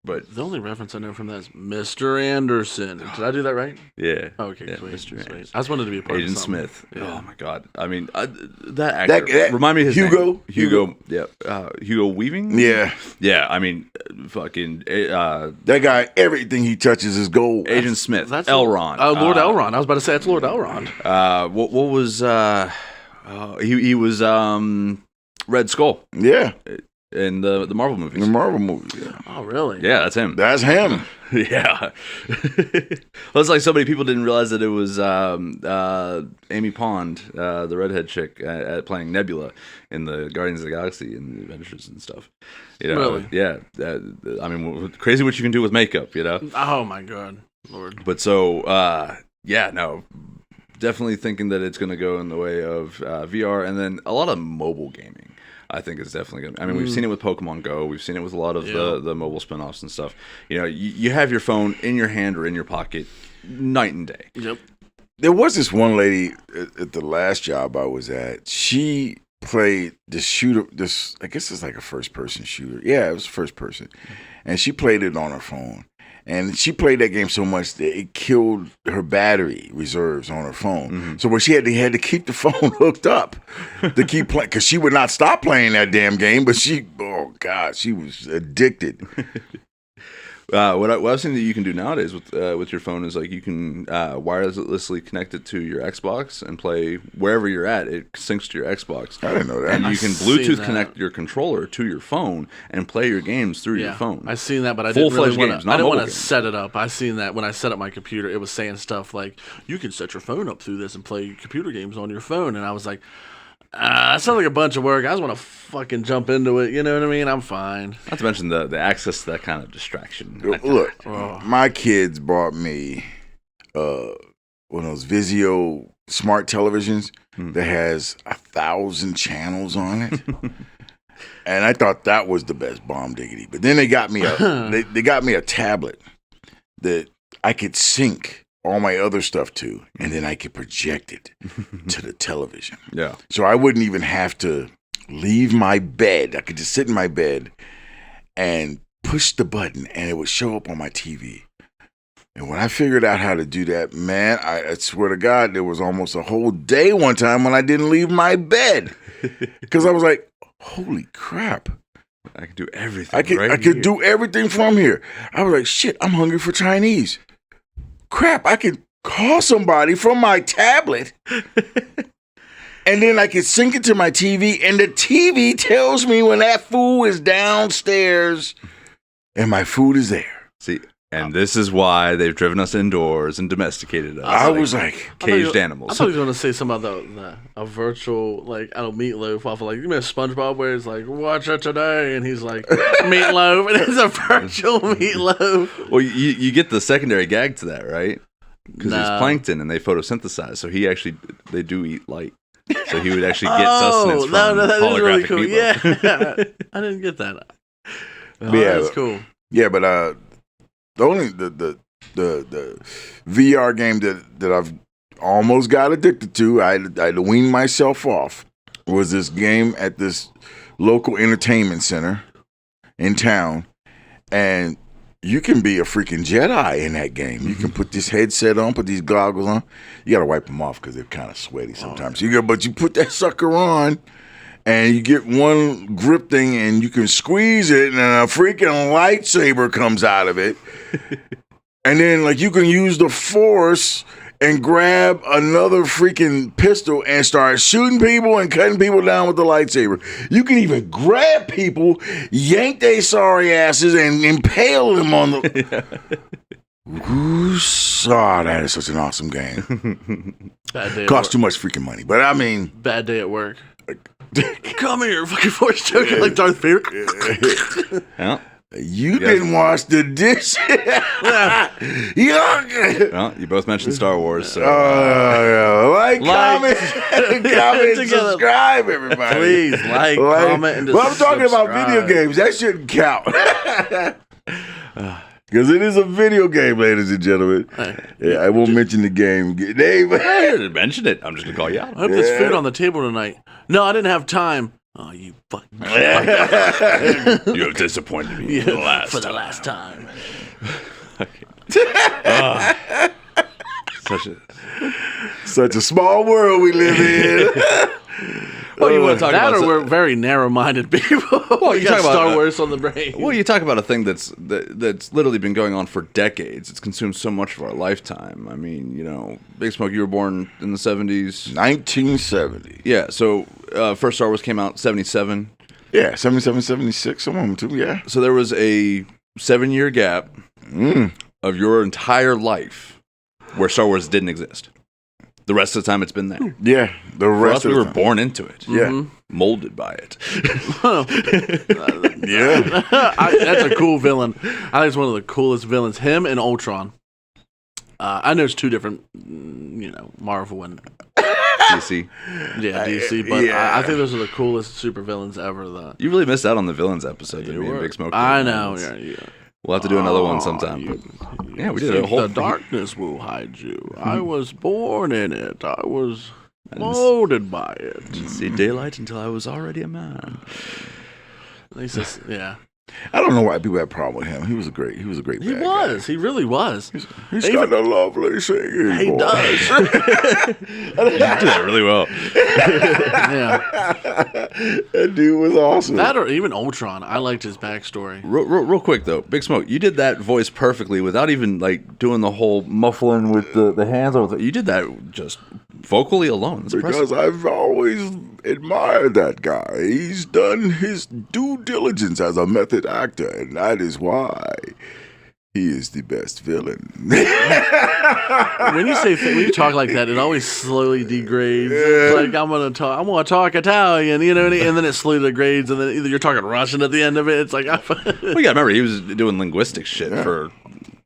[SPEAKER 1] But
[SPEAKER 4] the only reference I know from that is Mr. Anderson. Did I do that right?
[SPEAKER 1] Yeah.
[SPEAKER 4] Okay,
[SPEAKER 1] yeah,
[SPEAKER 4] sweet.
[SPEAKER 1] Mr.
[SPEAKER 4] Sweet. I just wanted to be a part
[SPEAKER 1] Agent
[SPEAKER 4] of something.
[SPEAKER 1] Smith.
[SPEAKER 4] Yeah.
[SPEAKER 1] Oh my god. I mean, that actor. Remind me of his
[SPEAKER 2] Hugo.
[SPEAKER 1] name. Hugo. Yeah. Hugo Weaving.
[SPEAKER 2] Yeah.
[SPEAKER 1] Yeah. I mean, fucking.
[SPEAKER 2] That guy. Everything he touches is gold.
[SPEAKER 1] Agent Smith.
[SPEAKER 4] That's
[SPEAKER 1] Elrond.
[SPEAKER 4] Lord Elrond. I was about to say that's Lord Elrond.
[SPEAKER 1] What was? He was Red Skull.
[SPEAKER 2] Yeah.
[SPEAKER 1] In the Marvel movies.
[SPEAKER 2] The Marvel movies, yeah.
[SPEAKER 4] Oh, really?
[SPEAKER 1] Yeah, that's him.
[SPEAKER 2] That's him.
[SPEAKER 1] Yeah. Well, it's like so many people didn't realize that it was Amy Pond, the redhead chick, playing Nebula in the Guardians of the Galaxy and the Adventures and stuff.
[SPEAKER 4] Really?
[SPEAKER 1] Yeah. I mean, crazy what you can do with makeup,
[SPEAKER 4] Oh, my God. Lord.
[SPEAKER 1] But so, definitely thinking that it's going to go in the way of VR and then a lot of mobile gaming. I think it's definitely going to. I mean, we've seen it with Pokemon Go. We've seen it with a lot of the mobile spinoffs and stuff. You have your phone in your hand or in your pocket night and day.
[SPEAKER 4] Yep.
[SPEAKER 2] There was this one lady at the last job I was at. She played this shooter. I guess it's like a first-person shooter. Yeah, it was first person. And she played it on her phone. And she played that game so much that it killed her battery reserves on her phone. Mm-hmm. So she had to keep the phone hooked up to keep playing because she would not stop playing that damn game. But she was addicted.
[SPEAKER 1] What I've seen that you can do nowadays with your phone is like you can wirelessly connect it to your Xbox and play wherever you're at. It syncs to your Xbox.
[SPEAKER 2] I didn't know that.
[SPEAKER 1] And you can Bluetooth connect your controller to your phone and play your games through your phone.
[SPEAKER 4] I seen that, but I didn't really want to
[SPEAKER 1] games.
[SPEAKER 4] set it up. I seen that when I set up my computer, it was saying stuff like you can set your phone up through this and play computer games on your phone, and I was like. That sounds like a bunch of work. I just want to fucking jump into it. You know what I mean? I'm fine.
[SPEAKER 1] Not to mention the access to that kind of distraction.
[SPEAKER 2] Look, my kids bought me one of those Vizio smart televisions that has 1,000 channels on it. And I thought that was the best bomb diggity. But then they got me they got me a tablet that I could sync all my other stuff to, and then I could project it to the television.
[SPEAKER 1] Yeah.
[SPEAKER 2] So I wouldn't even have to leave my bed. I could just sit in my bed and push the button, and it would show up on my TV. And when I figured out how to do that, man, I swear to God, there was almost a whole day one time when I didn't leave my bed. because I was like, holy crap.
[SPEAKER 1] I could do everything.
[SPEAKER 2] I could do everything from here. I was like, shit, I'm hungry for Chinese. Crap, I could call somebody from my tablet. And then I could sync it to my TV, and the TV tells me when that food is downstairs and my food is there.
[SPEAKER 1] See, and this is why they've driven us indoors and domesticated us.
[SPEAKER 2] I was like
[SPEAKER 1] caged animals.
[SPEAKER 4] I thought he was going to say something about a virtual, like, I don't know, meatloaf off of, like, you know, SpongeBob where it's like, watch it today, and he's like, meatloaf, and it's a virtual meatloaf.
[SPEAKER 1] Well, you get the secondary gag to that, right? Because he's plankton and they photosynthesize, so they do eat light. So he would actually get sustenance from
[SPEAKER 4] that is really
[SPEAKER 1] holographic
[SPEAKER 4] cool.
[SPEAKER 1] meatloaf.
[SPEAKER 4] Yeah, I didn't get that.
[SPEAKER 2] Yeah,
[SPEAKER 4] That's cool.
[SPEAKER 2] Yeah, but the only the VR game that I've almost got addicted to, I had to wean myself off, was this game at this local entertainment center in town, and you can be a freaking Jedi in that game. You can put this headset on, put these goggles on. You got to wipe them off because they're kind of sweaty sometimes. But you put that sucker on, and you get one grip thing, and you can squeeze it, and a freaking lightsaber comes out of it. And then, like, you can use the Force and grab another freaking pistol and start shooting people and cutting people down with the lightsaber. You can even grab people, yank their sorry asses, and impale them on the... that is such an awesome game.
[SPEAKER 4] Bad day.
[SPEAKER 2] Costs too much freaking money, but I mean...
[SPEAKER 4] Bad day at work. Come here, fucking Force choking like Darth Vader.
[SPEAKER 1] Yeah.
[SPEAKER 2] You didn't wash the dishes.
[SPEAKER 1] Well, you both mentioned Star Wars, so
[SPEAKER 2] comment, comment, subscribe, everybody.
[SPEAKER 4] Please comment, and
[SPEAKER 2] Well, I'm talking about
[SPEAKER 4] subscribe.
[SPEAKER 2] video games. That shouldn't count. Because it is a video game, ladies and gentlemen. Yeah, I won't mention the game name.
[SPEAKER 1] I didn't mention it. I'm just gonna call you out.
[SPEAKER 4] I hope there's food on the table tonight. No, I didn't have time. Oh, you fucking
[SPEAKER 1] You have disappointed me for the last
[SPEAKER 4] time.
[SPEAKER 2] Such a small world we live in.
[SPEAKER 1] Well, you want to talk
[SPEAKER 4] That
[SPEAKER 1] about
[SPEAKER 4] or we're very narrow-minded people.
[SPEAKER 1] Well,
[SPEAKER 4] you
[SPEAKER 1] you
[SPEAKER 4] got
[SPEAKER 1] talk about,
[SPEAKER 4] Star Wars on the brain.
[SPEAKER 1] Well, you talk about a thing that's literally been going on for decades. It's consumed so much of our lifetime. I mean, you know, Big Smoke, you were born in the 70s.
[SPEAKER 2] 1970.
[SPEAKER 1] Yeah, so first Star Wars came out in 77.
[SPEAKER 2] Yeah, 77, 76, some of them too, yeah.
[SPEAKER 1] So there was a 7-year gap of your entire life where Star Wars didn't exist. The rest of the time it's been there.
[SPEAKER 2] Yeah, the
[SPEAKER 1] For
[SPEAKER 2] rest
[SPEAKER 1] us,
[SPEAKER 2] of
[SPEAKER 1] we
[SPEAKER 2] the
[SPEAKER 1] were
[SPEAKER 2] time.
[SPEAKER 1] born into it.
[SPEAKER 2] Yeah.
[SPEAKER 1] Molded by it.
[SPEAKER 2] Yeah.
[SPEAKER 4] That's a cool villain. I think it's one of the coolest villains. Him and Ultron. I know it's two different, Marvel and
[SPEAKER 1] DC.
[SPEAKER 4] DC, but
[SPEAKER 2] yeah.
[SPEAKER 4] I think those are the coolest supervillains ever.
[SPEAKER 1] You really missed out on the villains episode that me and Big Smoke did.
[SPEAKER 4] I know. Yeah.
[SPEAKER 1] We'll have to do another one sometime. Yeah, we did a whole
[SPEAKER 4] The darkness will hide you. I was born in it. I was molded by it.
[SPEAKER 1] Didn't see daylight until I was already a man.
[SPEAKER 4] Yeah.
[SPEAKER 2] I don't know why people have a problem with him. He was a great
[SPEAKER 4] He
[SPEAKER 2] bad guy.
[SPEAKER 4] was. He really was.
[SPEAKER 2] He's got a lovely singing
[SPEAKER 4] He
[SPEAKER 2] voice.
[SPEAKER 4] does.
[SPEAKER 1] You did that really well.
[SPEAKER 4] Yeah.
[SPEAKER 2] That dude was awesome.
[SPEAKER 4] That or even Ultron. I liked his backstory.
[SPEAKER 1] Real quick though, Big Smoke, you did that voice perfectly without even like doing the whole muffling with the hands. You did that just vocally alone. It's
[SPEAKER 2] because I've always admired that guy. He's done his due diligence as a method actor, and that is why he is the best villain.
[SPEAKER 4] When you talk like that, it always slowly degrades. It's like I'm gonna talk Italian, and then it slowly degrades, and then either you're talking Russian at the end of it. It's like
[SPEAKER 1] Well, you gotta remember he was doing linguistic shit for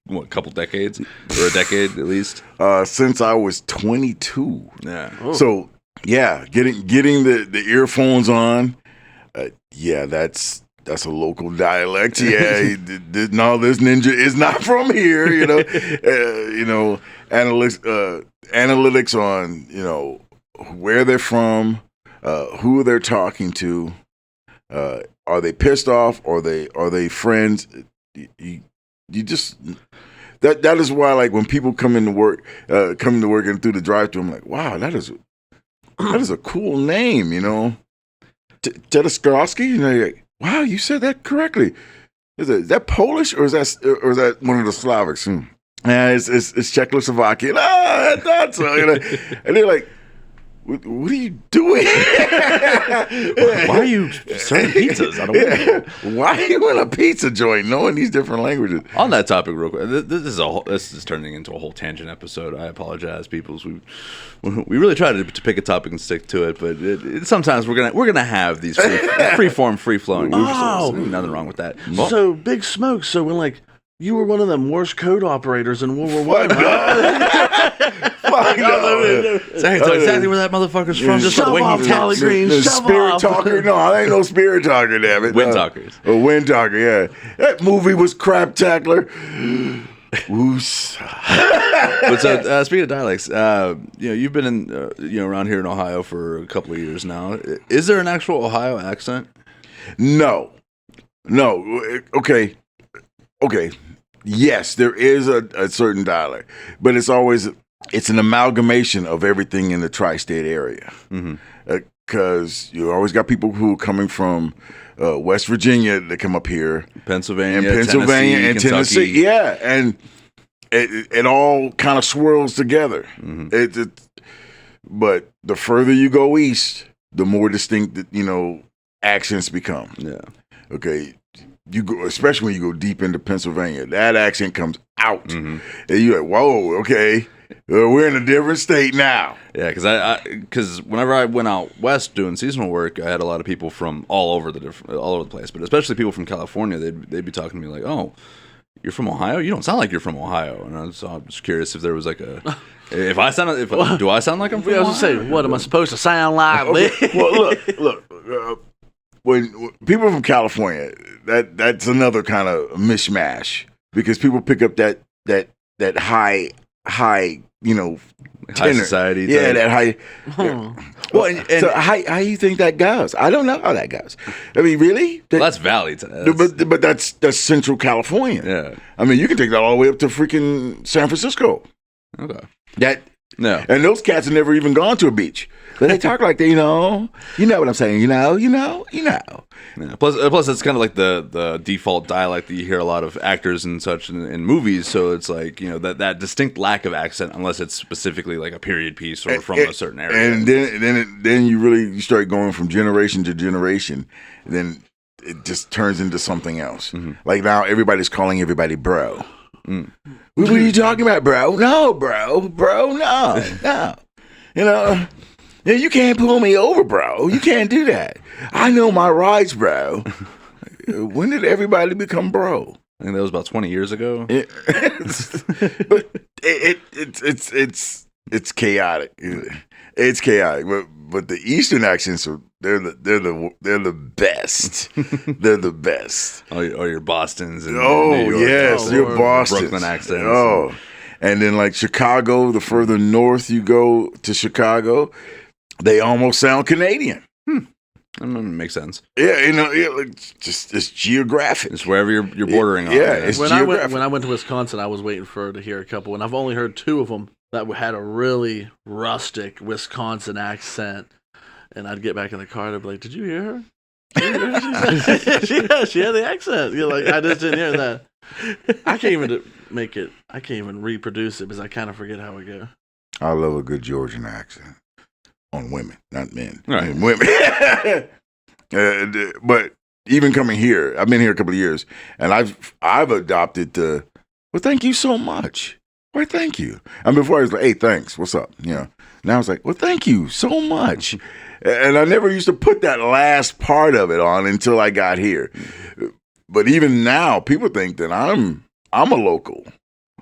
[SPEAKER 1] a couple decades or a decade at least.
[SPEAKER 2] Since I was 22.
[SPEAKER 1] Yeah.
[SPEAKER 2] So yeah, getting the earphones on. That's a local dialect. Yeah, no, this ninja is not from here. Analytics on where they're from, who they're talking to. Are they pissed off? Are they friends? You just that is why, like, when people come into work and through the drive-thru, I'm like, wow, that is a cool name. Tedeskrowski? And you're like, wow, you said that correctly. Is that Polish or is that one of the Slavics? Yeah, it's Czechoslovakian. I thought so. And they're like, what are you doing?
[SPEAKER 1] Why are you serving pizzas? I don't know.
[SPEAKER 2] Why are you in a pizza joint knowing these different languages?
[SPEAKER 1] On that topic, real quick, this is turning into a whole tangent episode. I apologize, peoples. We really try to pick a topic and stick to it, but sometimes we're gonna have these free flowing.
[SPEAKER 4] Oh,
[SPEAKER 1] nothing wrong with that.
[SPEAKER 4] So Big Smoke. So when like you were one of the Morse code operators in World War I.
[SPEAKER 1] Tell exactly where that motherfucker's from. Just
[SPEAKER 4] shove off, Tally Green.
[SPEAKER 2] The
[SPEAKER 4] Shove
[SPEAKER 2] spirit
[SPEAKER 4] off.
[SPEAKER 2] talker? No, I ain't no spirit talker, damn it.
[SPEAKER 1] Wind talkers.
[SPEAKER 2] Wind talker, yeah. That movie was craptacular. Woos.
[SPEAKER 1] But so speaking of dialects, you've been in around here in Ohio for a couple of years now. Is there an actual Ohio accent?
[SPEAKER 2] No. Okay. Yes, there is a certain dialect, but it's an amalgamation of everything in the tri-state area. Because you always got people who are coming from West Virginia that come up here,
[SPEAKER 1] Pennsylvania,
[SPEAKER 2] Tennessee. Yeah, and it all kind of swirls together. But the further you go east, the more distinct accents become.
[SPEAKER 1] Yeah.
[SPEAKER 2] Okay. You go, especially when you go deep into Pennsylvania, that accent comes out, and you're like, "Whoa, okay, we're in a different state now."
[SPEAKER 1] Yeah, because whenever I went out west doing seasonal work, I had a lot of people from all over the place, but especially people from California. They'd be talking to me like, "Oh, you're from Ohio? You don't sound like you're from Ohio." And I'm just curious if there was like a, do I sound like I'm from?
[SPEAKER 4] I was
[SPEAKER 1] Ohio?
[SPEAKER 4] gonna say, what am I supposed to sound like?
[SPEAKER 2] Okay. Well, look. When people from California, that's another kind of mishmash because people pick up that high
[SPEAKER 1] high society.
[SPEAKER 2] Yeah, that high.
[SPEAKER 1] Well, and
[SPEAKER 2] so how you think that goes? I don't know how that goes. I mean, really?
[SPEAKER 1] That's Valley.
[SPEAKER 2] But that's Central California.
[SPEAKER 1] Yeah.
[SPEAKER 2] I mean, you can take that all the way up to freaking San Francisco.
[SPEAKER 1] Okay.
[SPEAKER 2] No. And those cats have never even gone to a beach. But they talk like they, you know what I'm saying, you know.
[SPEAKER 1] Yeah. Plus, it's kind of like the default dialect that you hear a lot of actors and such in movies. So it's like, that distinct lack of accent, unless it's specifically like a period piece or from a certain area.
[SPEAKER 2] And then you start going from generation to generation. And then it just turns into something else. Like now everybody's calling everybody bro. What are you talking about, bro? No, bro, no. You can't pull me over, bro. You can't do that. I know my rights, bro. When did everybody become bro?
[SPEAKER 1] I think that was about 20 years ago.
[SPEAKER 2] But it's chaotic. It's chaotic. But the Eastern accents are they're the best. They're the best.
[SPEAKER 1] Oh, your Bostons and
[SPEAKER 2] New York. Yes, your Bostons.
[SPEAKER 1] Brooklyn accents.
[SPEAKER 2] Oh, and then like Chicago. The further north you go to Chicago, they almost sound Canadian.
[SPEAKER 1] Makes sense.
[SPEAKER 2] Yeah, it's geographic.
[SPEAKER 1] It's wherever you're bordering on.
[SPEAKER 2] Yeah, it's geographic.
[SPEAKER 4] When I went to Wisconsin, I was waiting to hear a couple, and I've only heard two of them that had a really rustic Wisconsin accent. And I'd get back in the car and I'd be like, "Did you hear her? She had the accent." You're like, I just didn't hear that. I can't even make it. I can't even reproduce it because I kind of forget how it goes.
[SPEAKER 2] I love a good Georgian accent on women, not men.
[SPEAKER 1] Right.
[SPEAKER 2] On women. But even coming here, I've been here a couple of years, and I've adopted the, well, thank you so much. Why, thank you. And before I was like, "Hey, thanks. What's up?" Now I was like, "Well, thank you so much." And I never used to put that last part of it on until I got here. But even now, people think that I'm a local,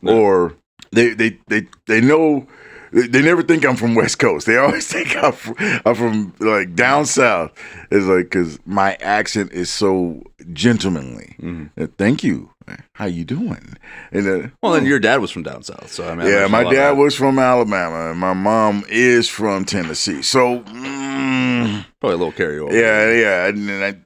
[SPEAKER 2] or they know. They never think I'm from West Coast. They always think I'm from like down south. It's like because my accent is so gentlemanly. Thank you. How you doing? And
[SPEAKER 1] and your dad was from down south, so I mean,
[SPEAKER 2] yeah, my dad was from Alabama, and my mom is from Tennessee. So
[SPEAKER 1] probably a little carryover.
[SPEAKER 2] Yeah, and I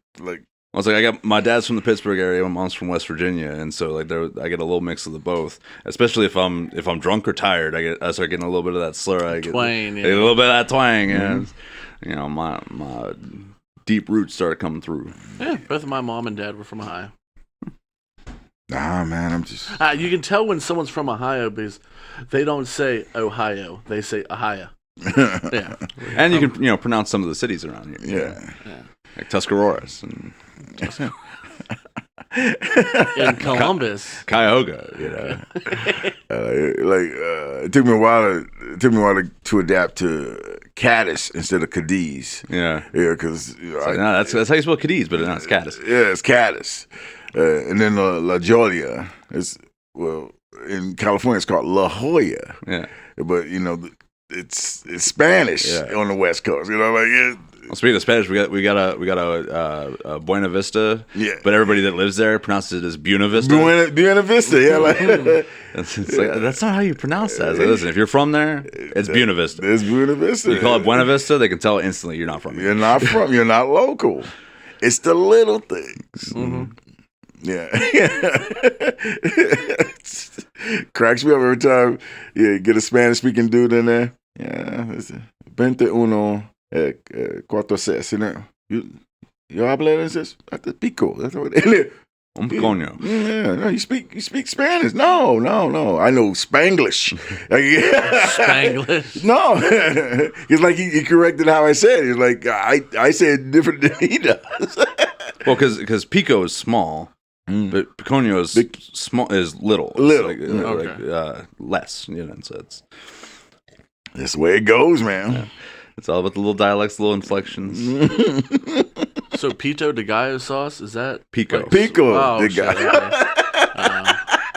[SPEAKER 1] was like, I got my dad's from the Pittsburgh area, my mom's from West Virginia, and so like I get a little mix of the both. Especially if I'm drunk or tired, I start getting a little bit of that slur. I get
[SPEAKER 4] twang,
[SPEAKER 1] a little bit of that twang. And my deep roots started coming through.
[SPEAKER 4] Yeah, both of my mom and dad were from Ohio.
[SPEAKER 2] Nah, man, I'm just.
[SPEAKER 4] You can tell when someone's from Ohio because they don't say Ohio; they say Ohio. Yeah,
[SPEAKER 1] And you can pronounce some of the cities around here.
[SPEAKER 2] Yeah.
[SPEAKER 1] Like Tuscaroras and
[SPEAKER 4] in Columbus,
[SPEAKER 1] Cuyahoga.
[SPEAKER 2] It took me a while to adapt to Cadiz instead of Cadiz.
[SPEAKER 1] Yeah.
[SPEAKER 2] Yeah, because
[SPEAKER 1] that's how you spell Cadiz, but it's Cadiz.
[SPEAKER 2] Yeah, it's Cadiz. And then La Jolla is, well, in California it's called La Jolla.
[SPEAKER 1] Yeah.
[SPEAKER 2] But it's Spanish on the West Coast.
[SPEAKER 1] Well, speaking of Spanish, we got a Buena Vista.
[SPEAKER 2] Yeah.
[SPEAKER 1] But everybody that lives there pronounces it as Buena Vista.
[SPEAKER 2] Buena Vista. Yeah,
[SPEAKER 1] that's not how you pronounce that. Like, listen, if you're from there, it's Buena Vista.
[SPEAKER 2] It's Buena Vista.
[SPEAKER 1] You call it Buena Vista, they can tell instantly you're not from here.
[SPEAKER 2] You're not local. It's the little things.
[SPEAKER 4] Mm-hmm.
[SPEAKER 2] Yeah. Cracks me up every time you get a Spanish-speaking dude in there. Yeah, it's 21, 46, you habla eso? That's pico. That's what it is.
[SPEAKER 1] Coño.
[SPEAKER 2] Yeah, no, you speak Spanish. No. I know Spanglish.
[SPEAKER 4] Spanglish.
[SPEAKER 2] No. It's like he corrected how I said it. He's like, I said different than he does.
[SPEAKER 1] Well, because pico is small, but picoño is small, is little.
[SPEAKER 2] Little.
[SPEAKER 1] Like, less, so it's...
[SPEAKER 2] That's the way it goes, man.
[SPEAKER 1] Yeah. It's all about the little dialects, little inflections.
[SPEAKER 4] So Pito de Gallo sauce, is that?
[SPEAKER 1] Pico.
[SPEAKER 2] Pico de
[SPEAKER 4] shit,
[SPEAKER 2] Gallo.
[SPEAKER 4] okay.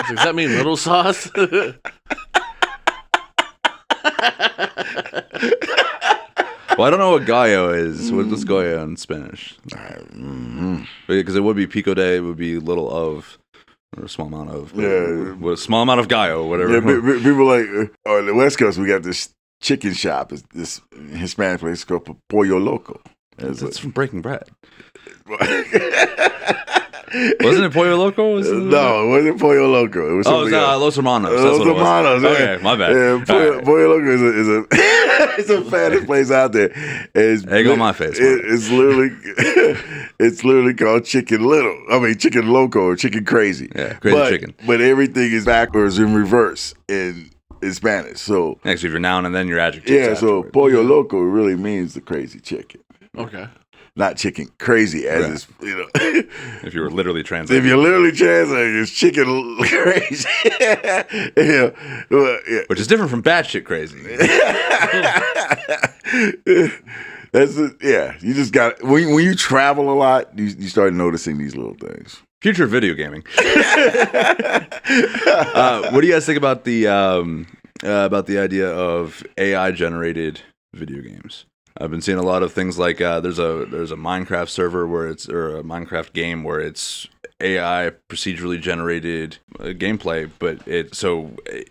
[SPEAKER 4] Does that mean little sauce?
[SPEAKER 1] Well, I don't know what gallo is. What's gallo in Spanish? Because it would be pico de, it would be little of, or a small amount of.
[SPEAKER 2] Yeah.
[SPEAKER 1] With a small amount of gallo, whatever.
[SPEAKER 2] Yeah, people like, on the West Coast, we got this chicken shop, this Hispanic place called Pollo Loco.
[SPEAKER 1] That's from Breaking Bad. Wasn't it Pollo Loco?
[SPEAKER 2] No, it wasn't Pollo Loco. It was
[SPEAKER 1] Los Hermanos.
[SPEAKER 2] Los Hermanos.
[SPEAKER 1] Okay, my bad.
[SPEAKER 2] Yeah, Pollo Loco is a it's a fattest place out there.
[SPEAKER 1] Egg on my face.
[SPEAKER 2] It's literally called Chicken Little. I mean Chicken Loco or Chicken Crazy.
[SPEAKER 1] Yeah, crazy chicken.
[SPEAKER 2] But everything is backwards in reverse in Spanish. So
[SPEAKER 1] next, if you're noun and then your adjective.
[SPEAKER 2] Yeah, so Pollo Loco really means the crazy chicken.
[SPEAKER 4] Okay.
[SPEAKER 2] Not chicken crazy as it's,
[SPEAKER 1] if you were literally translating.
[SPEAKER 2] If you're literally translating, it's chicken crazy.
[SPEAKER 1] Which is different from batshit crazy.
[SPEAKER 2] That's it. Yeah, you just got when you travel a lot, you start noticing these little things.
[SPEAKER 1] Future video gaming. What do you guys think about the idea of AI generated video games? I've been seeing a lot of things like there's a Minecraft server or a Minecraft game where it's AI procedurally generated gameplay, but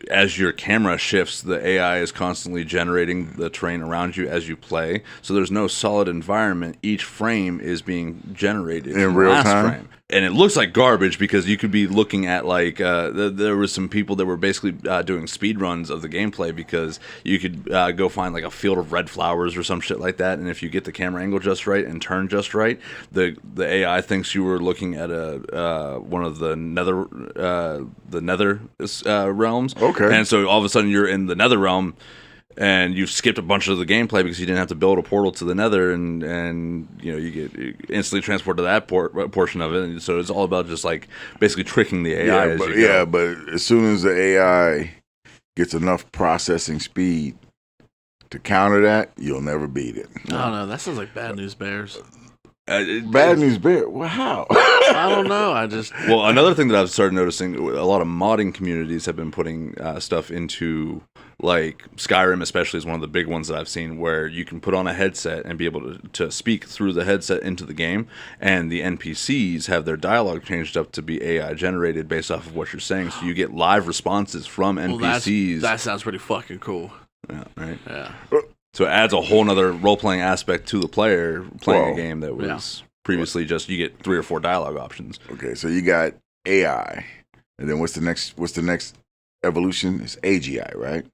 [SPEAKER 1] as your camera shifts, the AI is constantly generating the terrain around you as you play. So there's no solid environment. Each frame is being generated
[SPEAKER 2] in real time.
[SPEAKER 1] Frame. And it looks like garbage because you could be looking at like there was some people that were basically doing speed runs of the gameplay because you could go find like a field of red flowers or some shit like that, and if you get the camera angle just right and turn just right, the AI thinks you were looking at one of the nether realms.
[SPEAKER 2] Okay.
[SPEAKER 1] And so all of a sudden you're in the nether realm. And you've skipped a bunch of the gameplay because you didn't have to build a portal to the nether, and you get instantly transported to that portion of it. And so it's all about just like basically tricking the AI.
[SPEAKER 2] But as soon as the AI gets enough processing speed to counter that, you'll never beat it.
[SPEAKER 4] I don't know. That sounds like Bad News Bears.
[SPEAKER 2] Bad News Bear? Well, how?
[SPEAKER 4] I don't know.
[SPEAKER 1] Well, another thing that I've started noticing, a lot of modding communities have been putting stuff into, like Skyrim especially is one of the big ones that I've seen, where you can put on a headset and be able to speak through the headset into the game, and the NPCs have their dialogue changed up to be AI generated based off of what you're saying, so you get live responses from NPCs.
[SPEAKER 4] That sounds pretty fucking cool.
[SPEAKER 1] Yeah, right?
[SPEAKER 4] Yeah.
[SPEAKER 1] So it adds a whole nother role-playing aspect to the player playing a game that was previously just you get 3 or 4 dialogue options.
[SPEAKER 2] Okay, so you got AI, and then what's the next evolution? It's AGI, right?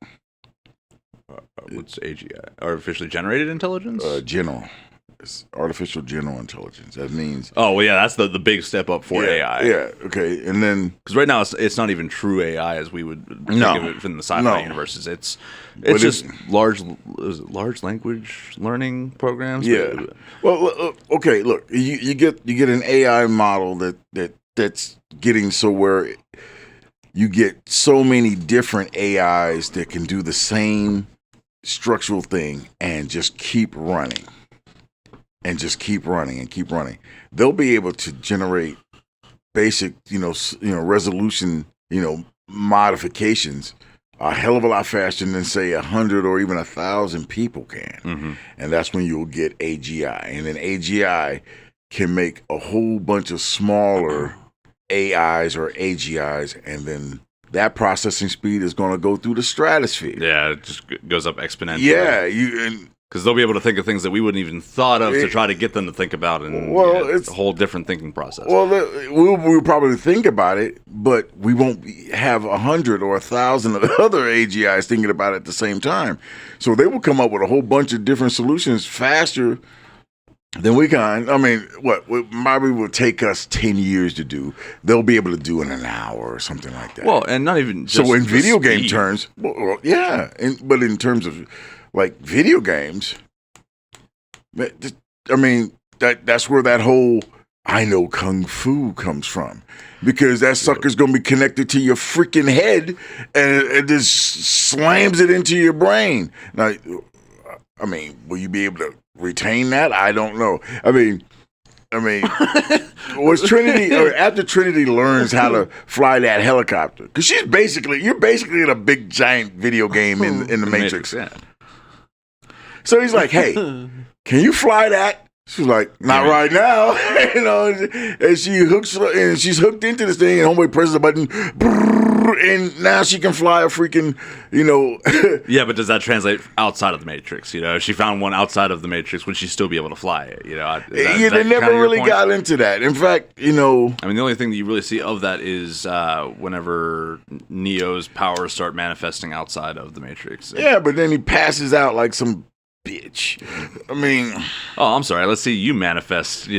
[SPEAKER 1] What's AGI? Artificially generated intelligence?
[SPEAKER 2] General. It's artificial general intelligence. That means
[SPEAKER 1] Oh well, yeah, that's the big step up for AI.
[SPEAKER 2] Yeah, okay, and then
[SPEAKER 1] Because right now it's not even true AI as we would think of it in the sci-fi
[SPEAKER 2] No.
[SPEAKER 1] universes. It's
[SPEAKER 2] But
[SPEAKER 1] just large language learning programs.
[SPEAKER 2] yeah. Well, okay. Look, you get an AI model that's getting so where you get so many different AIs that can do the same structural thing and just keep running. And just keep running and keep running. They'll be able to generate basic, resolution, modifications a hell of a lot faster than say 100 or even 1,000 people can.
[SPEAKER 1] Mm-hmm.
[SPEAKER 2] And that's when you'll get AGI. And then AGI can make a whole bunch of smaller AIs or AGIs, and then that processing speed is going to go through the stratosphere.
[SPEAKER 1] Yeah, it just goes up exponentially.
[SPEAKER 2] Yeah,
[SPEAKER 1] because they'll be able to think of things that we wouldn't even thought of to try to get them to think about, and it's a whole different thinking process.
[SPEAKER 2] Well, we'll probably think about it, but we won't have 100 or 1,000 of the other AGIs thinking about it at the same time. So they will come up with a whole bunch of different solutions faster than we can. I mean, what probably will take us 10 years to do, they'll be able to do in an hour or something like that.
[SPEAKER 1] Well, and not even just
[SPEAKER 2] so in video
[SPEAKER 1] speed.
[SPEAKER 2] game terms, yeah, but in terms of like video games, I mean, that's where that whole I know Kung Fu comes from. Because that sucker's going to be connected to your freaking head and it just slams it into your brain. Now, I mean, will you be able to retain that? I don't know. I mean, was Trinity, or after Trinity learns how to fly that helicopter, because you're basically in a big giant video game in the Matrix.
[SPEAKER 1] Yeah.
[SPEAKER 2] So he's like, "Hey, can you fly that?" She's like, "Not right now," and she's hooked into this thing, and homeboy presses the button, and now she can fly a freaking,
[SPEAKER 1] Yeah, but does that translate outside of the Matrix? If she found one outside of the Matrix, would she still be able to fly it?
[SPEAKER 2] They never really got into that. In fact,
[SPEAKER 1] I mean, the only thing that you really see of that is whenever Neo's powers start manifesting outside of the Matrix.
[SPEAKER 2] Yeah, but then he passes out like some bitch. I mean,
[SPEAKER 1] oh, I'm sorry. Let's see you manifest, an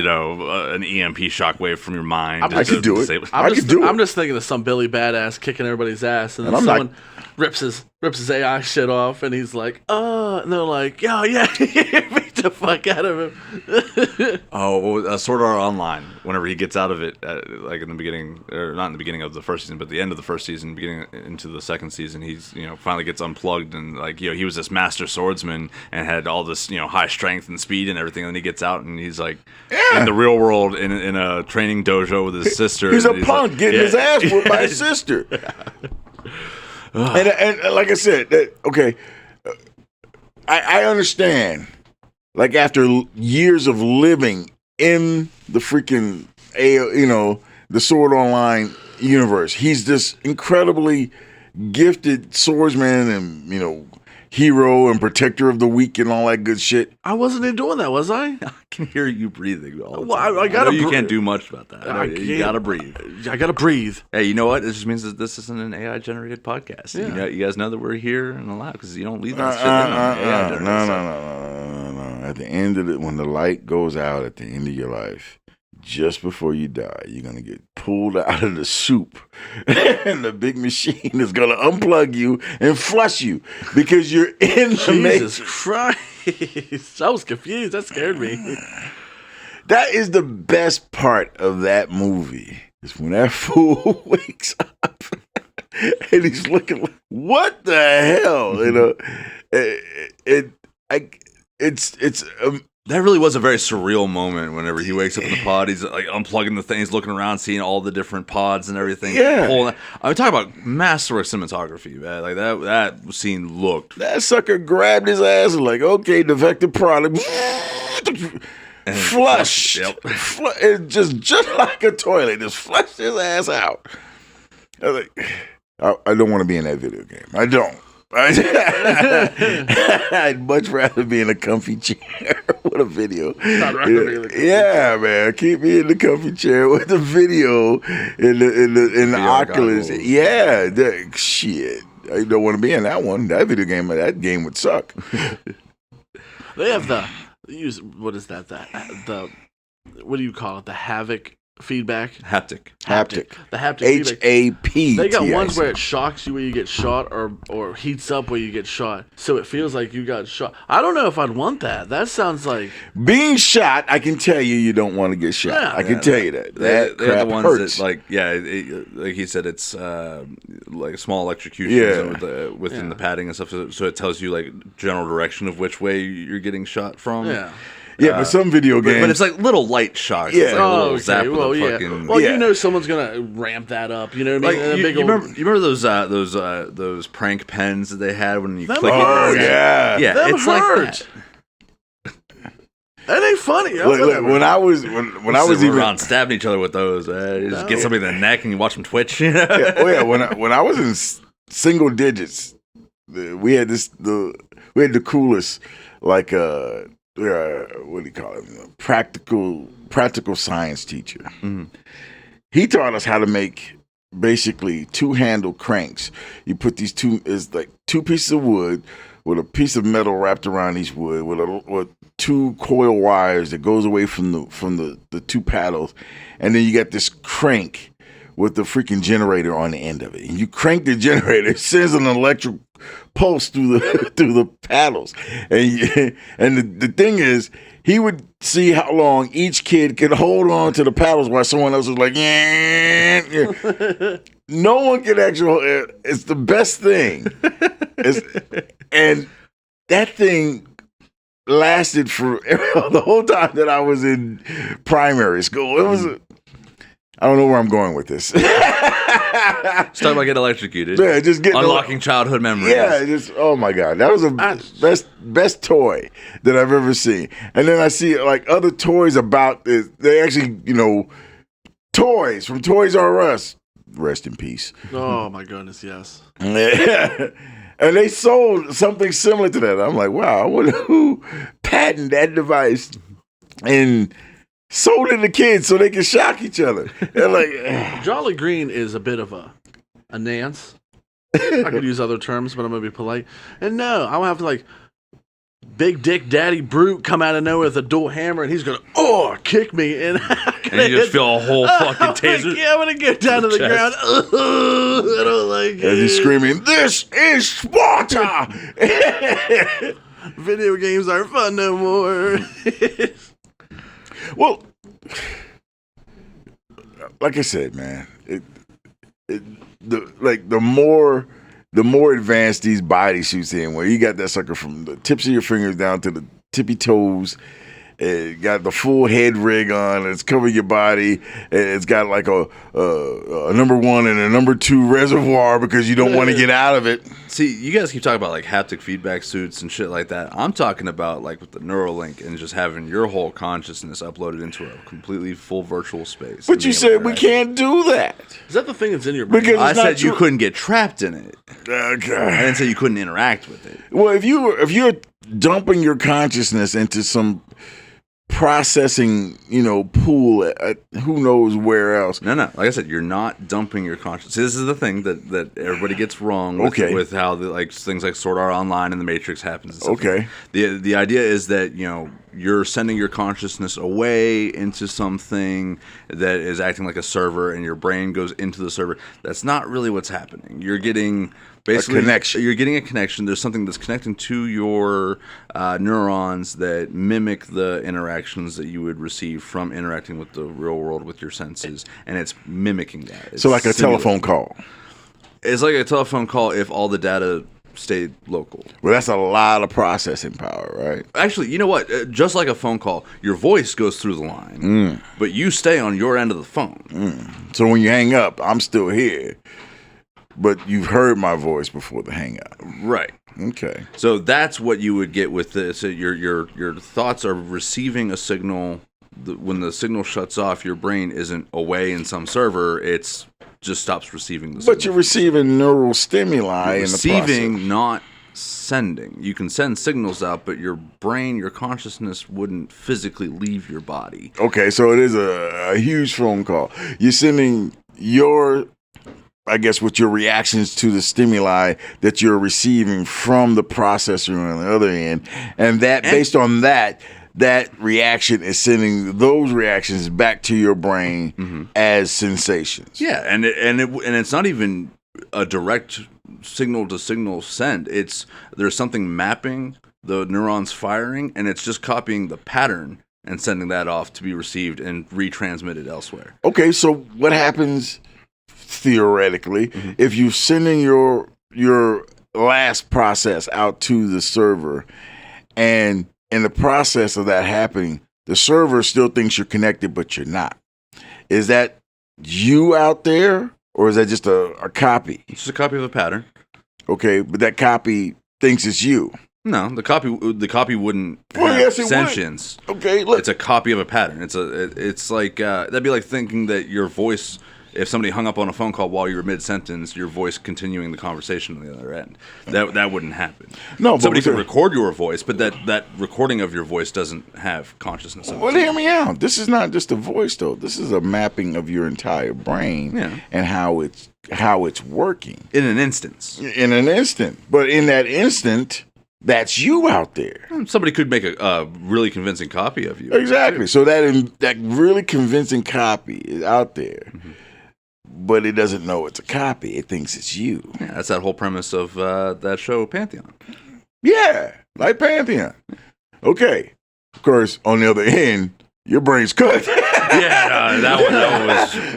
[SPEAKER 1] EMP shockwave from your mind.
[SPEAKER 2] I could do it.
[SPEAKER 4] I'm just thinking of some Billy Badass kicking everybody's ass, and then someone rips his AI shit off, and he's like, and they're like, yeah, beat the fuck out of him.
[SPEAKER 1] Sword Art Online. Whenever he gets out of it, like in the beginning, or not in the beginning of the first season, but the end of the first season, beginning into the second season, he's finally gets unplugged, and like he was this master swordsman and had all this high strength and speed and everything. And then he gets out and he's like in the real world in a training dojo with his sister.
[SPEAKER 2] He's a punk getting his ass whooped by his sister. And like I said, okay, I understand. Like after years of living in the freaking, the Sword Online universe, he's this incredibly gifted swordsman and hero and protector of the weak and all that good shit.
[SPEAKER 4] I wasn't even doing that, was I?
[SPEAKER 1] I can hear you breathing all the time.
[SPEAKER 4] Well, I gotta.
[SPEAKER 1] You can't do much about that. You gotta breathe.
[SPEAKER 4] I gotta breathe.
[SPEAKER 1] Hey, you know what? This just means that this isn't an AI generated podcast.
[SPEAKER 4] Yeah.
[SPEAKER 1] You guys know that we're here and allowed because you don't leave that shit in on AI generated
[SPEAKER 2] No. At the end of it, when the light goes out at the end of your life, just before you die, you're going to get pulled out of the soup and the big machine is going to unplug you and flush you because you're in the
[SPEAKER 4] Jesus Christ. I was confused. That scared me.
[SPEAKER 2] That is the best part of that movie is when that fool wakes up and he's looking like, what the hell?
[SPEAKER 1] That really was a very surreal moment whenever he wakes up in the pod. He's like unplugging the thing. He's looking around, seeing all the different pods and everything.
[SPEAKER 2] Yeah.
[SPEAKER 1] I'm talking about masterwork cinematography, man. Like that scene looked.
[SPEAKER 2] That sucker grabbed his ass and like, okay, defective product.
[SPEAKER 1] And
[SPEAKER 2] flush.
[SPEAKER 1] Yep.
[SPEAKER 2] It's just like a toilet. Just flushed his ass out. I was like, I don't want to be in that video game. I don't. I'd much rather be in a comfy chair with a video. Yeah, man. Keep me in the comfy chair with the video in the Oculus.
[SPEAKER 1] Goggles.
[SPEAKER 2] Yeah, shit. I don't want to be in that one. That video game, that game would suck.
[SPEAKER 4] They have use what is that? The what do you call it? The havoc feedback.
[SPEAKER 1] Haptic.
[SPEAKER 4] The haptic feedback.
[SPEAKER 2] HAP.
[SPEAKER 4] They got ones where it shocks you when you get shot, or heats up when you get shot, so it feels like you got shot. I don't know if I'd want that. That sounds like
[SPEAKER 2] being shot. I can tell you don't want to get shot.
[SPEAKER 4] Yeah.
[SPEAKER 2] I can tell you that.
[SPEAKER 1] They're
[SPEAKER 2] crap
[SPEAKER 1] the ones
[SPEAKER 2] hurts.
[SPEAKER 1] that like he said, it's like small electrocutions within the padding and stuff. So it tells you like general direction of which way you're getting shot from.
[SPEAKER 4] yeah.
[SPEAKER 2] Yeah, but some video games.
[SPEAKER 1] But it's like little light shocks.
[SPEAKER 2] Yeah.
[SPEAKER 1] It's like a little
[SPEAKER 4] okay.
[SPEAKER 1] zap
[SPEAKER 4] Well,
[SPEAKER 1] of the
[SPEAKER 4] yeah.
[SPEAKER 1] fucking.
[SPEAKER 4] Well,
[SPEAKER 2] Yeah.
[SPEAKER 4] you know someone's gonna ramp that up. You know what I
[SPEAKER 1] Like
[SPEAKER 4] mean?
[SPEAKER 1] you remember those prank pens that they had when you
[SPEAKER 4] Them
[SPEAKER 1] click
[SPEAKER 2] oh
[SPEAKER 1] it?
[SPEAKER 2] yeah.
[SPEAKER 4] Them
[SPEAKER 1] it's
[SPEAKER 4] hurt.
[SPEAKER 1] like that.
[SPEAKER 4] That ain't funny.
[SPEAKER 2] Look, when I was even
[SPEAKER 1] around stabbing each other with those, you just get somebody in the neck and you watch them twitch. You know?
[SPEAKER 2] when I was in single digits, we had the coolest like what do you call it? Practical science teacher.
[SPEAKER 1] Mm-hmm.
[SPEAKER 2] He taught us how to make basically 2-handle cranks. You put these two pieces of wood with a piece of metal wrapped around each wood with 2 coil wires that goes away from the 2 paddles, and then you got this crank with the freaking generator on the end of it. And you crank the generator, it sends an electric pulse through the paddles. And the thing is, he would see how long each kid could hold on to the paddles while someone else was like, yeah. No one can actually. It's the best thing. And that thing lasted for the whole time that I was in primary school. It was. I don't know where I'm going with this.
[SPEAKER 1] Just talking about getting electrocuted.
[SPEAKER 2] Yeah, just getting
[SPEAKER 1] unlocking childhood memories.
[SPEAKER 2] Yeah, just oh my god, that was the best toy that I've ever seen. And then I see like other toys about this. They actually, toys from Toys R Us. Rest in peace.
[SPEAKER 4] Oh my goodness, yes.
[SPEAKER 2] And they sold something similar to that. I'm like, wow, I wonder who patented that device and sold it to kids so they can shock each other. They're like,
[SPEAKER 4] Jolly Green is a bit of a nance. I could use other terms, but I'm gonna be polite. And no, I would have to like Big Dick Daddy Brute come out of nowhere with a dual hammer, and he's gonna kick me, and
[SPEAKER 1] you just feel a whole fucking taser.
[SPEAKER 4] Yeah, I'm gonna get down to the ground. I don't like it.
[SPEAKER 2] As he's screaming, "This is Sparta!"
[SPEAKER 4] Video games aren't fun no more.
[SPEAKER 2] Well, like I said, man, the more advanced these body suits in, where you got that sucker from the tips of your fingers down to the tippy toes. It got the full head rig on. It's covering your body. It's got like a number 1 and a number 2 reservoir because you don't want to get out of it.
[SPEAKER 1] See, you guys keep talking about like haptic feedback suits and shit like that. I'm talking about like with the Neuralink and just having your whole consciousness uploaded into a completely full virtual space.
[SPEAKER 2] But you said we can't do that.
[SPEAKER 4] Is that the thing that's in your brain?
[SPEAKER 2] Because
[SPEAKER 1] I said you couldn't get trapped in it.
[SPEAKER 2] Okay.
[SPEAKER 1] I didn't say you couldn't interact with it.
[SPEAKER 2] Well, if you're dumping your consciousness into some processing, pool at who knows where else.
[SPEAKER 1] No. Like I said, you're not dumping your consciousness. This is the thing that everybody gets wrong with,
[SPEAKER 2] Okay.
[SPEAKER 1] with how things like Sword Art Online and the Matrix happens. And stuff.
[SPEAKER 2] Okay.
[SPEAKER 1] The idea is that you're sending your consciousness away into something that is acting like a server, and your brain goes into the server. That's not really what's happening. You're getting basically
[SPEAKER 2] a connection.
[SPEAKER 1] You're getting a connection. There's something that's connecting to your neurons that mimic the interactions that you would receive from interacting with the real world with your senses, and it's mimicking that. It's
[SPEAKER 2] So like a
[SPEAKER 1] simulating.
[SPEAKER 2] telephone call.
[SPEAKER 1] It's like a telephone call if all the data stayed local.
[SPEAKER 2] Well, that's a lot of processing power, right?
[SPEAKER 1] Actually, you know what? Just like a phone call, your voice goes through the line, but you stay on your end of the phone.
[SPEAKER 2] So when you hang up, I'm still here, but you've heard my voice before the hang up.
[SPEAKER 1] Right.
[SPEAKER 2] Okay.
[SPEAKER 1] So that's what you would get with this. Your thoughts are receiving a signal. When the signal shuts off, your brain isn't away in some server. It's just stops receiving the signal.
[SPEAKER 2] But you're receiving neural stimuli in the process.
[SPEAKER 1] Receiving, not sending. You can send signals out, but your brain, your consciousness wouldn't physically leave your body.
[SPEAKER 2] Okay, so it is a huge phone call. You're sending with your reactions to the stimuli that you're receiving from the processor on the other end. And based on that, that reaction is sending those reactions back to your brain as sensations.
[SPEAKER 1] Yeah, and it's not even a direct signal to signal send. There's something mapping the neurons firing, and it's just copying the pattern and sending that off to be received and retransmitted elsewhere.
[SPEAKER 2] Okay, so what happens theoretically if you're sending your last process out to the server, and in the process of that happening, the server still thinks you're connected, but you're not? Is that you out there, or is that just a copy?
[SPEAKER 1] It's just a copy of a pattern.
[SPEAKER 2] Okay, but that copy thinks it's you.
[SPEAKER 1] No, the copy wouldn't have
[SPEAKER 2] yes, it
[SPEAKER 1] sentience.
[SPEAKER 2] would. Okay, look.
[SPEAKER 1] It's a copy of a pattern. It's like that'd be like thinking that your voice, if somebody hung up on a phone call while you were mid-sentence, your voice continuing the conversation on the other end. That wouldn't happen.
[SPEAKER 2] No, but
[SPEAKER 1] somebody could record your voice, but that recording of your voice doesn't have consciousness.
[SPEAKER 2] Well, hear me out. This is not just a voice, though. This is a mapping of your entire brain and how it's working
[SPEAKER 1] In an instance.
[SPEAKER 2] in an instant. But in that instant, that's you out there.
[SPEAKER 1] Somebody could make a really convincing copy of you.
[SPEAKER 2] Exactly. So that really convincing copy is out there, but it doesn't know it's a copy. It thinks it's you.
[SPEAKER 1] Yeah, that's that whole premise of that show, Pantheon.
[SPEAKER 2] Yeah, like Pantheon. Okay. Of course, on the other end, your brain's cut.
[SPEAKER 1] That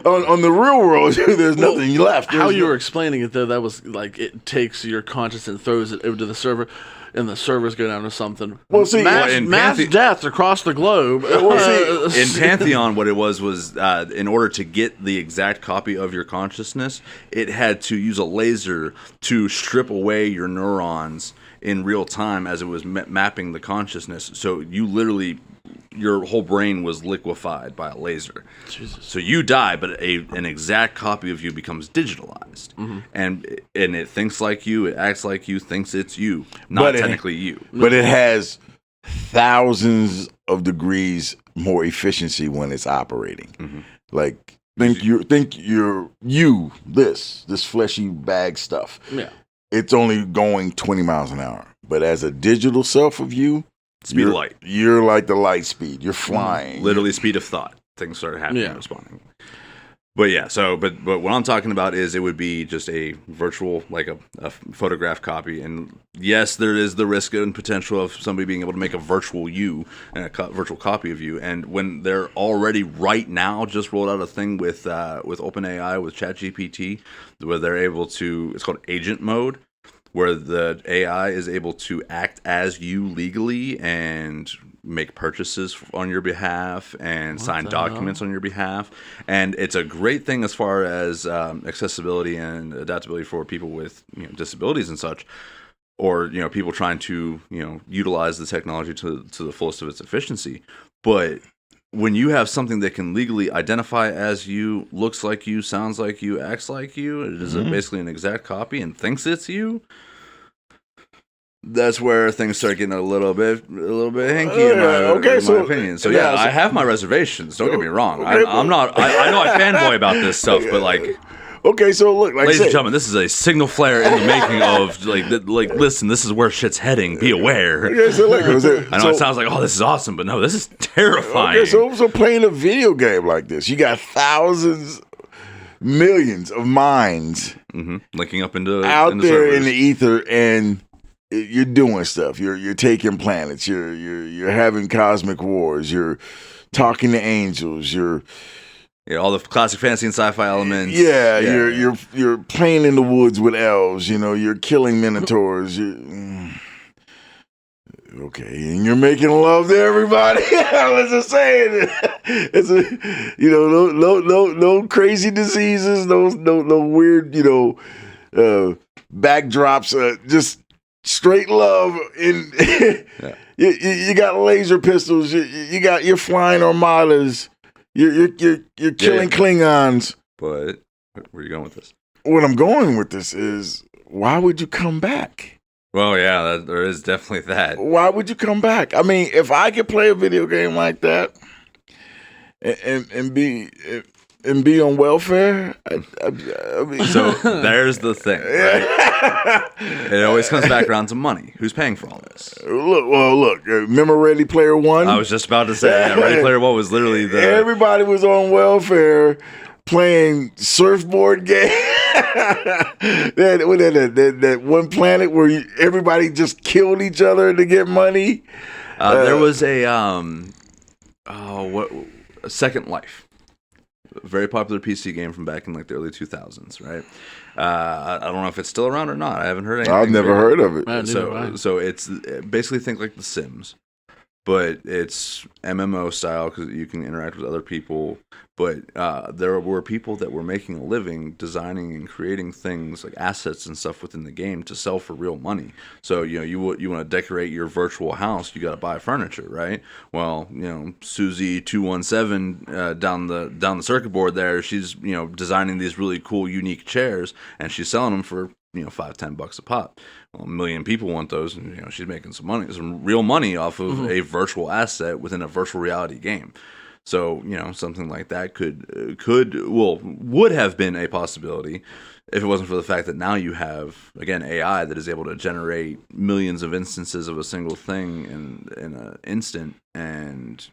[SPEAKER 1] was...
[SPEAKER 2] on the real world, there's nothing left.
[SPEAKER 4] How you were explaining it, though, that was like it takes your conscience and throws it over to the server, and the servers go down to something.
[SPEAKER 2] Well, see,
[SPEAKER 4] mass death across the globe.
[SPEAKER 1] In Pantheon, what it was in order to get the exact copy of your consciousness, it had to use a laser to strip away your neurons in real time as it was mapping the consciousness. So you literally... your whole brain was liquefied by a laser.
[SPEAKER 4] Jesus.
[SPEAKER 1] So you die, but an exact copy of you becomes digitalized. And it thinks like you, it acts like you, thinks it's you, not technically you.
[SPEAKER 2] But it has thousands of degrees more efficiency when it's operating. Like think you're this fleshy bag stuff.
[SPEAKER 4] Yeah.
[SPEAKER 2] It's only going 20 miles an hour. But as a digital self of you,
[SPEAKER 1] Speed of light.
[SPEAKER 2] You're like the light speed. You're flying.
[SPEAKER 1] Literally speed of thought. Things start happening and responding. But yeah, but what I'm talking about is it would be just a virtual, like a photograph copy. And yes, there is the risk and potential of somebody being able to make a virtual you and a virtual copy of you. And when they're already right now just rolled out a thing with OpenAI, with ChatGPT, where they're able to, it's called agent mode, where the AI is able to act as you legally and make purchases on your behalf and sign documents on your behalf. And it's a great thing as far as accessibility and adaptability for people with disabilities and such, or people trying to utilize the technology to the fullest of its efficiency. But when you have something that can legally identify as you, looks like you, sounds like you, acts like you, it is basically an exact copy and thinks it's you, that's where things start getting a little bit hinky in my opinion. So yeah, I have my reservations. Don't get me wrong. I'm not. I know I fanboy about this stuff, but like.
[SPEAKER 2] Okay, so look, like
[SPEAKER 1] ladies and gentlemen, this is a signal flare in the making of like. Listen, this is where shit's heading. Be aware.
[SPEAKER 2] Okay, so look,
[SPEAKER 1] I know it sounds like, oh, this is awesome, but no, this is terrifying.
[SPEAKER 2] Okay, so playing a video game like this, you got thousands, millions of minds
[SPEAKER 1] linking up into
[SPEAKER 2] out there
[SPEAKER 1] servers.
[SPEAKER 2] in the ether, and you're doing stuff. You're taking planets. You're having cosmic wars. You're talking to angels.
[SPEAKER 1] All the classic fantasy and sci-fi elements.
[SPEAKER 2] Yeah. You're playing in the woods with elves. You're killing minotaurs. Okay, and you're making love to everybody. Let's just say it's no crazy diseases, no weird backdrops. Just straight love. You got laser pistols. You're flying armadas. You're killing Klingons.
[SPEAKER 1] But where are you going with this?
[SPEAKER 2] What I'm going with this is, why would you come back?
[SPEAKER 1] Well, yeah, there is definitely that.
[SPEAKER 2] Why would you come back? I mean, if I could play a video game like that and be on welfare, I mean,
[SPEAKER 1] so there's the thing. Right? It always comes back around to money. Who's paying for all this?
[SPEAKER 2] Look. Remember Ready Player One?
[SPEAKER 1] I was just about to say that. Ready Player One was literally the...
[SPEAKER 2] Everybody was on welfare playing surfboard game. that one planet where everybody just killed each other to get money.
[SPEAKER 1] There was a Second Life. A very popular PC game from back in like the early 2000s, right? I don't know if it's still around or not. I haven't heard anything.
[SPEAKER 2] I've never heard of it.
[SPEAKER 1] So it's basically think like The Sims, but it's MMO style because you can interact with other people. But there were people that were making a living designing and creating things like assets and stuff within the game to sell for real money. So you want to decorate your virtual house, you got to buy furniture, right? Well, Susie 217 down the circuit board there, she's designing these really cool unique chairs and she's selling them for $5-10 a pop. Well, 1 million people want those, and she's making some real money off of a virtual asset within a virtual reality game. So something like that would have been a possibility if it wasn't for the fact that now you have again AI that is able to generate millions of instances of a single thing in an instant, and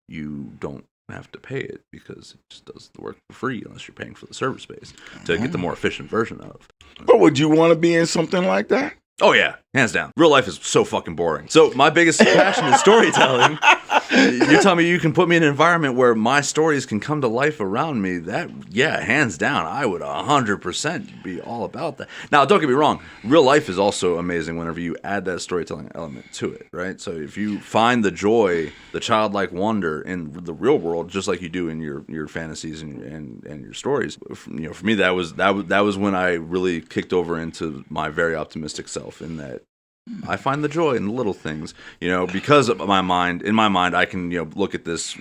[SPEAKER 1] you don't have to pay it because it just does the work for free unless you're paying for the server space to get the more efficient version of.
[SPEAKER 2] But would you want to be in something like that?
[SPEAKER 1] Oh yeah, hands down. Real life is so fucking boring. So my biggest passion is storytelling. You're telling me you can put me in an environment where my stories can come to life around me. Hands down, I would 100% be all about that. Now, don't get me wrong. Real life is also amazing whenever you add that storytelling element to it, right? So if you find the joy, the childlike wonder in the real world, just like you do in your fantasies and your stories, for me that was when I really kicked over into my very optimistic self. In that I find the joy in the little things, because of my mind. In my mind, I can, look at this,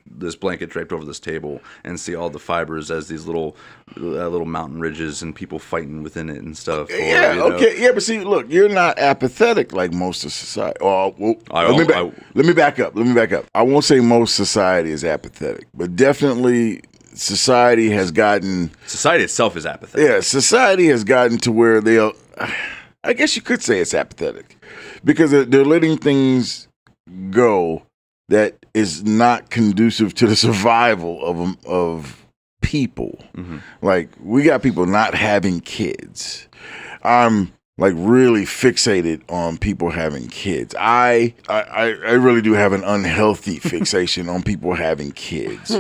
[SPEAKER 1] this blanket draped over this table and see all the fibers as these little mountain ridges and people fighting within it and stuff.
[SPEAKER 2] But see, look, you're not apathetic like most of society. Let me back up. I won't say most society is apathetic, but definitely society itself is apathetic. Yeah, society has gotten to where I guess you could say it's apathetic because they're letting things go that is not conducive to the survival of people. Mm-hmm. Like, we got people not having kids. I'm like really fixated on people having kids. I really do have an unhealthy fixation on people having kids.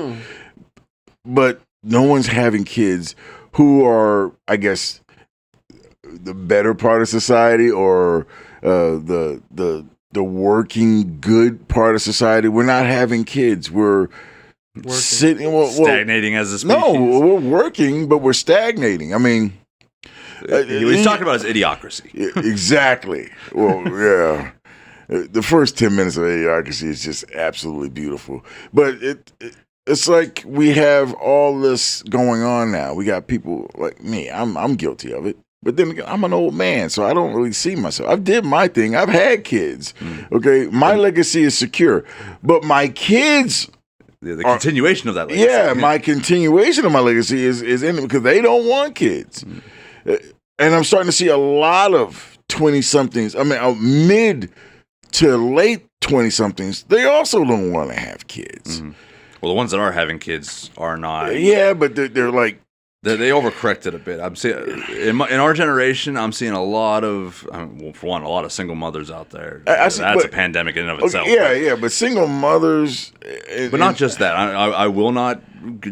[SPEAKER 2] But no one's having kids who are, I guess, the better part of society or the working good part of society. We're not having kids. We're
[SPEAKER 1] stagnating as a species.
[SPEAKER 2] No, we're working, but we're stagnating. I mean,
[SPEAKER 1] what he's talking about is idiocracy.
[SPEAKER 2] Exactly. Well, yeah. The first 10 minutes of idiocracy is just absolutely beautiful. But it's like we have all this going on now. We got people like me. I'm guilty of it. But then again, I'm an old man, so I don't really see myself. I did my thing. I've had kids. Okay, my legacy is secure, but my kids,
[SPEAKER 1] the continuation of that legacy.
[SPEAKER 2] Yeah, my continuation of my legacy is in it because they don't want kids, and I'm starting to see a lot of 20-somethings. I mean, mid to late 20-somethings. They also don't want to have kids.
[SPEAKER 1] Mm-hmm. Well, the ones that are having kids are not.
[SPEAKER 2] Yeah, but they're like.
[SPEAKER 1] They overcorrected a bit. I'm seeing in our generation. I'm seeing a lot of, for one, a lot of single mothers out there. That's a pandemic in and of itself.
[SPEAKER 2] Yeah, but single mothers.
[SPEAKER 1] But not just that. I will not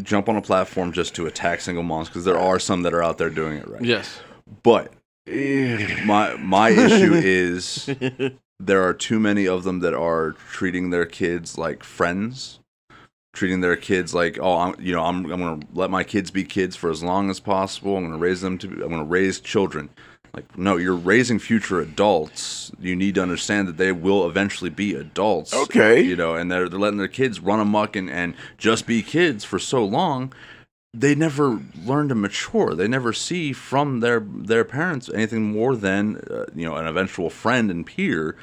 [SPEAKER 1] jump on a platform just to attack single moms because there are some that are out there doing it right.
[SPEAKER 4] Yes.
[SPEAKER 1] But my issue is there are too many of them that are treating their kids like friends. Treating their kids like, I'm going to let my kids be kids for as long as possible. I'm going to raise children. Like, no, you're raising future adults. You need to understand that they will eventually be adults.
[SPEAKER 2] Okay.
[SPEAKER 1] And they're letting their kids run amok and just be kids for so long. They never learn to mature. They never see from their parents anything more than, an eventual friend and peer.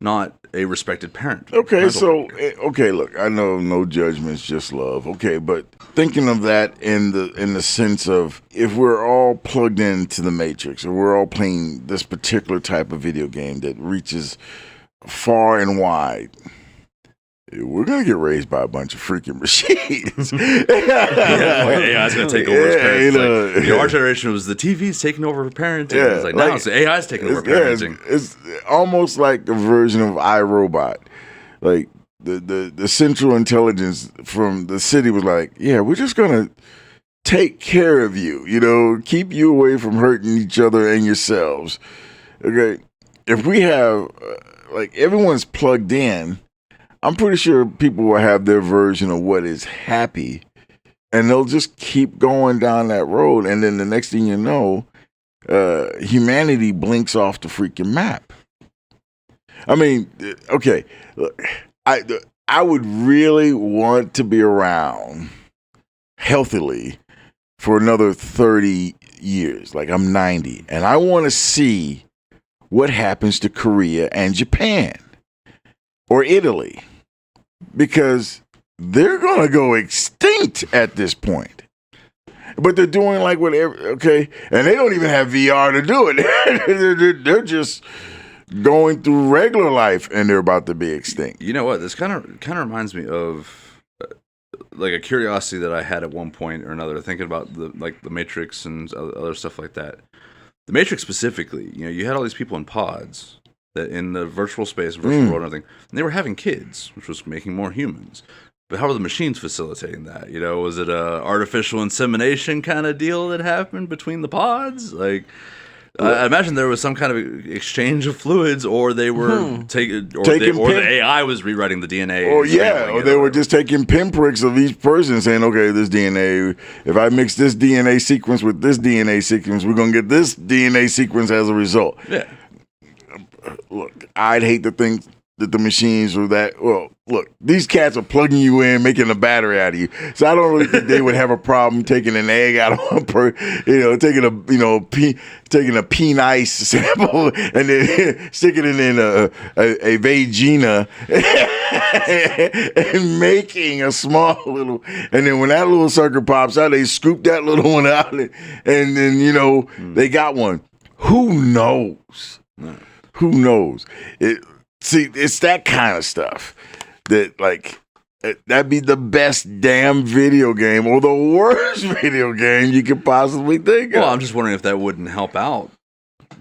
[SPEAKER 1] not a respected parent.
[SPEAKER 2] Okay, so look, I know no judgments, just love. Okay, but thinking of that in the sense of if we're all plugged into the Matrix, or we're all playing this particular type of video game that reaches far and wide, we're gonna get raised by a bunch of freaking machines.
[SPEAKER 1] AI's gonna take over as parents. Our generation was the TV's taking over parenting.
[SPEAKER 2] Yeah,
[SPEAKER 1] it's like now it's AI's taking over parenting.
[SPEAKER 2] It's almost like a version of iRobot. Like the central intelligence from the city was like, yeah, we're just gonna take care of you. You know, keep you away from hurting each other and yourselves. Okay, if we have like everyone's plugged in. I'm pretty sure people will have their version of what is happy, and they'll just keep going down that road. And then the next thing you know, humanity blinks off the freaking map. I mean, okay, look, I would really want to be around healthily for another 30 years. Like I'm 90, and I want to see what happens to Korea and Japan. Or Italy, because they're going to go extinct at this point. But they're doing like whatever, okay? And they don't even have VR to do it. They're just going through regular life, and they're about to be extinct.
[SPEAKER 1] You know what? This kind of reminds me of like a curiosity that I had at one point or another, thinking about the Matrix and other stuff like that. The Matrix specifically, you had all these people in pods. That in the virtual space, virtual world and everything, and they were having kids, which was making more humans. But how were the machines facilitating that? Was it a artificial insemination kind of deal that happened between the pods? Like, I imagine there was some kind of exchange of fluids, or they were taking, or the AI was rewriting the DNA.
[SPEAKER 2] Or they were just taking pinpricks of each person, saying, "Okay, this DNA. If I mix this DNA sequence with this DNA sequence, we're gonna get this DNA sequence as a result."
[SPEAKER 1] Yeah.
[SPEAKER 2] Look, I'd hate to think that the machines were that. Well, look, these cats are plugging you in, making a battery out of you. So I don't really think they would have a problem taking an egg out of one person, taking a pea nice sample and then sticking it in a vagina and making a small little. And then when that little sucker pops out, they scoop that little one out, and then they got one. Who knows? Who knows? It's that kind of stuff that, like, that'd be the best damn video game or the worst video game you could possibly think of.
[SPEAKER 1] Well, I'm just wondering if that wouldn't help out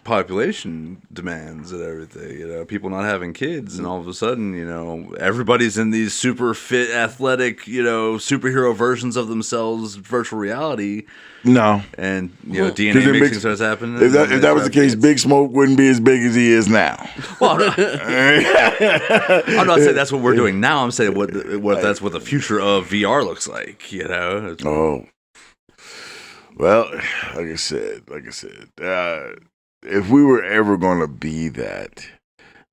[SPEAKER 1] population demands and everything. People not having kids, and all of a sudden, everybody's in these super fit, athletic, superhero versions of themselves, virtual reality.
[SPEAKER 2] No.
[SPEAKER 1] And, DNA mixing starts happening.
[SPEAKER 2] If that was the case, Big Smoke wouldn't be as big as he is now.
[SPEAKER 1] Well, I'm not saying that's what we're doing now. I'm saying what that's what the future of VR looks like,
[SPEAKER 2] Oh. Well, like I said, if we were ever going to be that,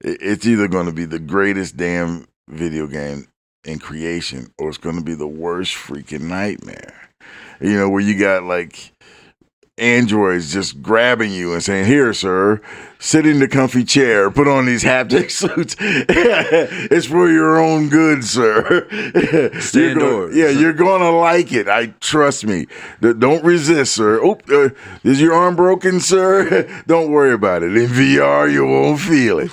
[SPEAKER 2] it's either going to be the greatest damn video game in creation, or it's going to be the worst freaking nightmare. Where you got like androids just grabbing you and saying, "Here, sir, sit in the comfy chair, put on these haptic suits. It's for your own good, sir.
[SPEAKER 1] Stay indoors."
[SPEAKER 2] You're gonna like it. Trust me. Don't resist, sir. Is your arm broken, sir? Don't worry about it. In VR, you won't feel it.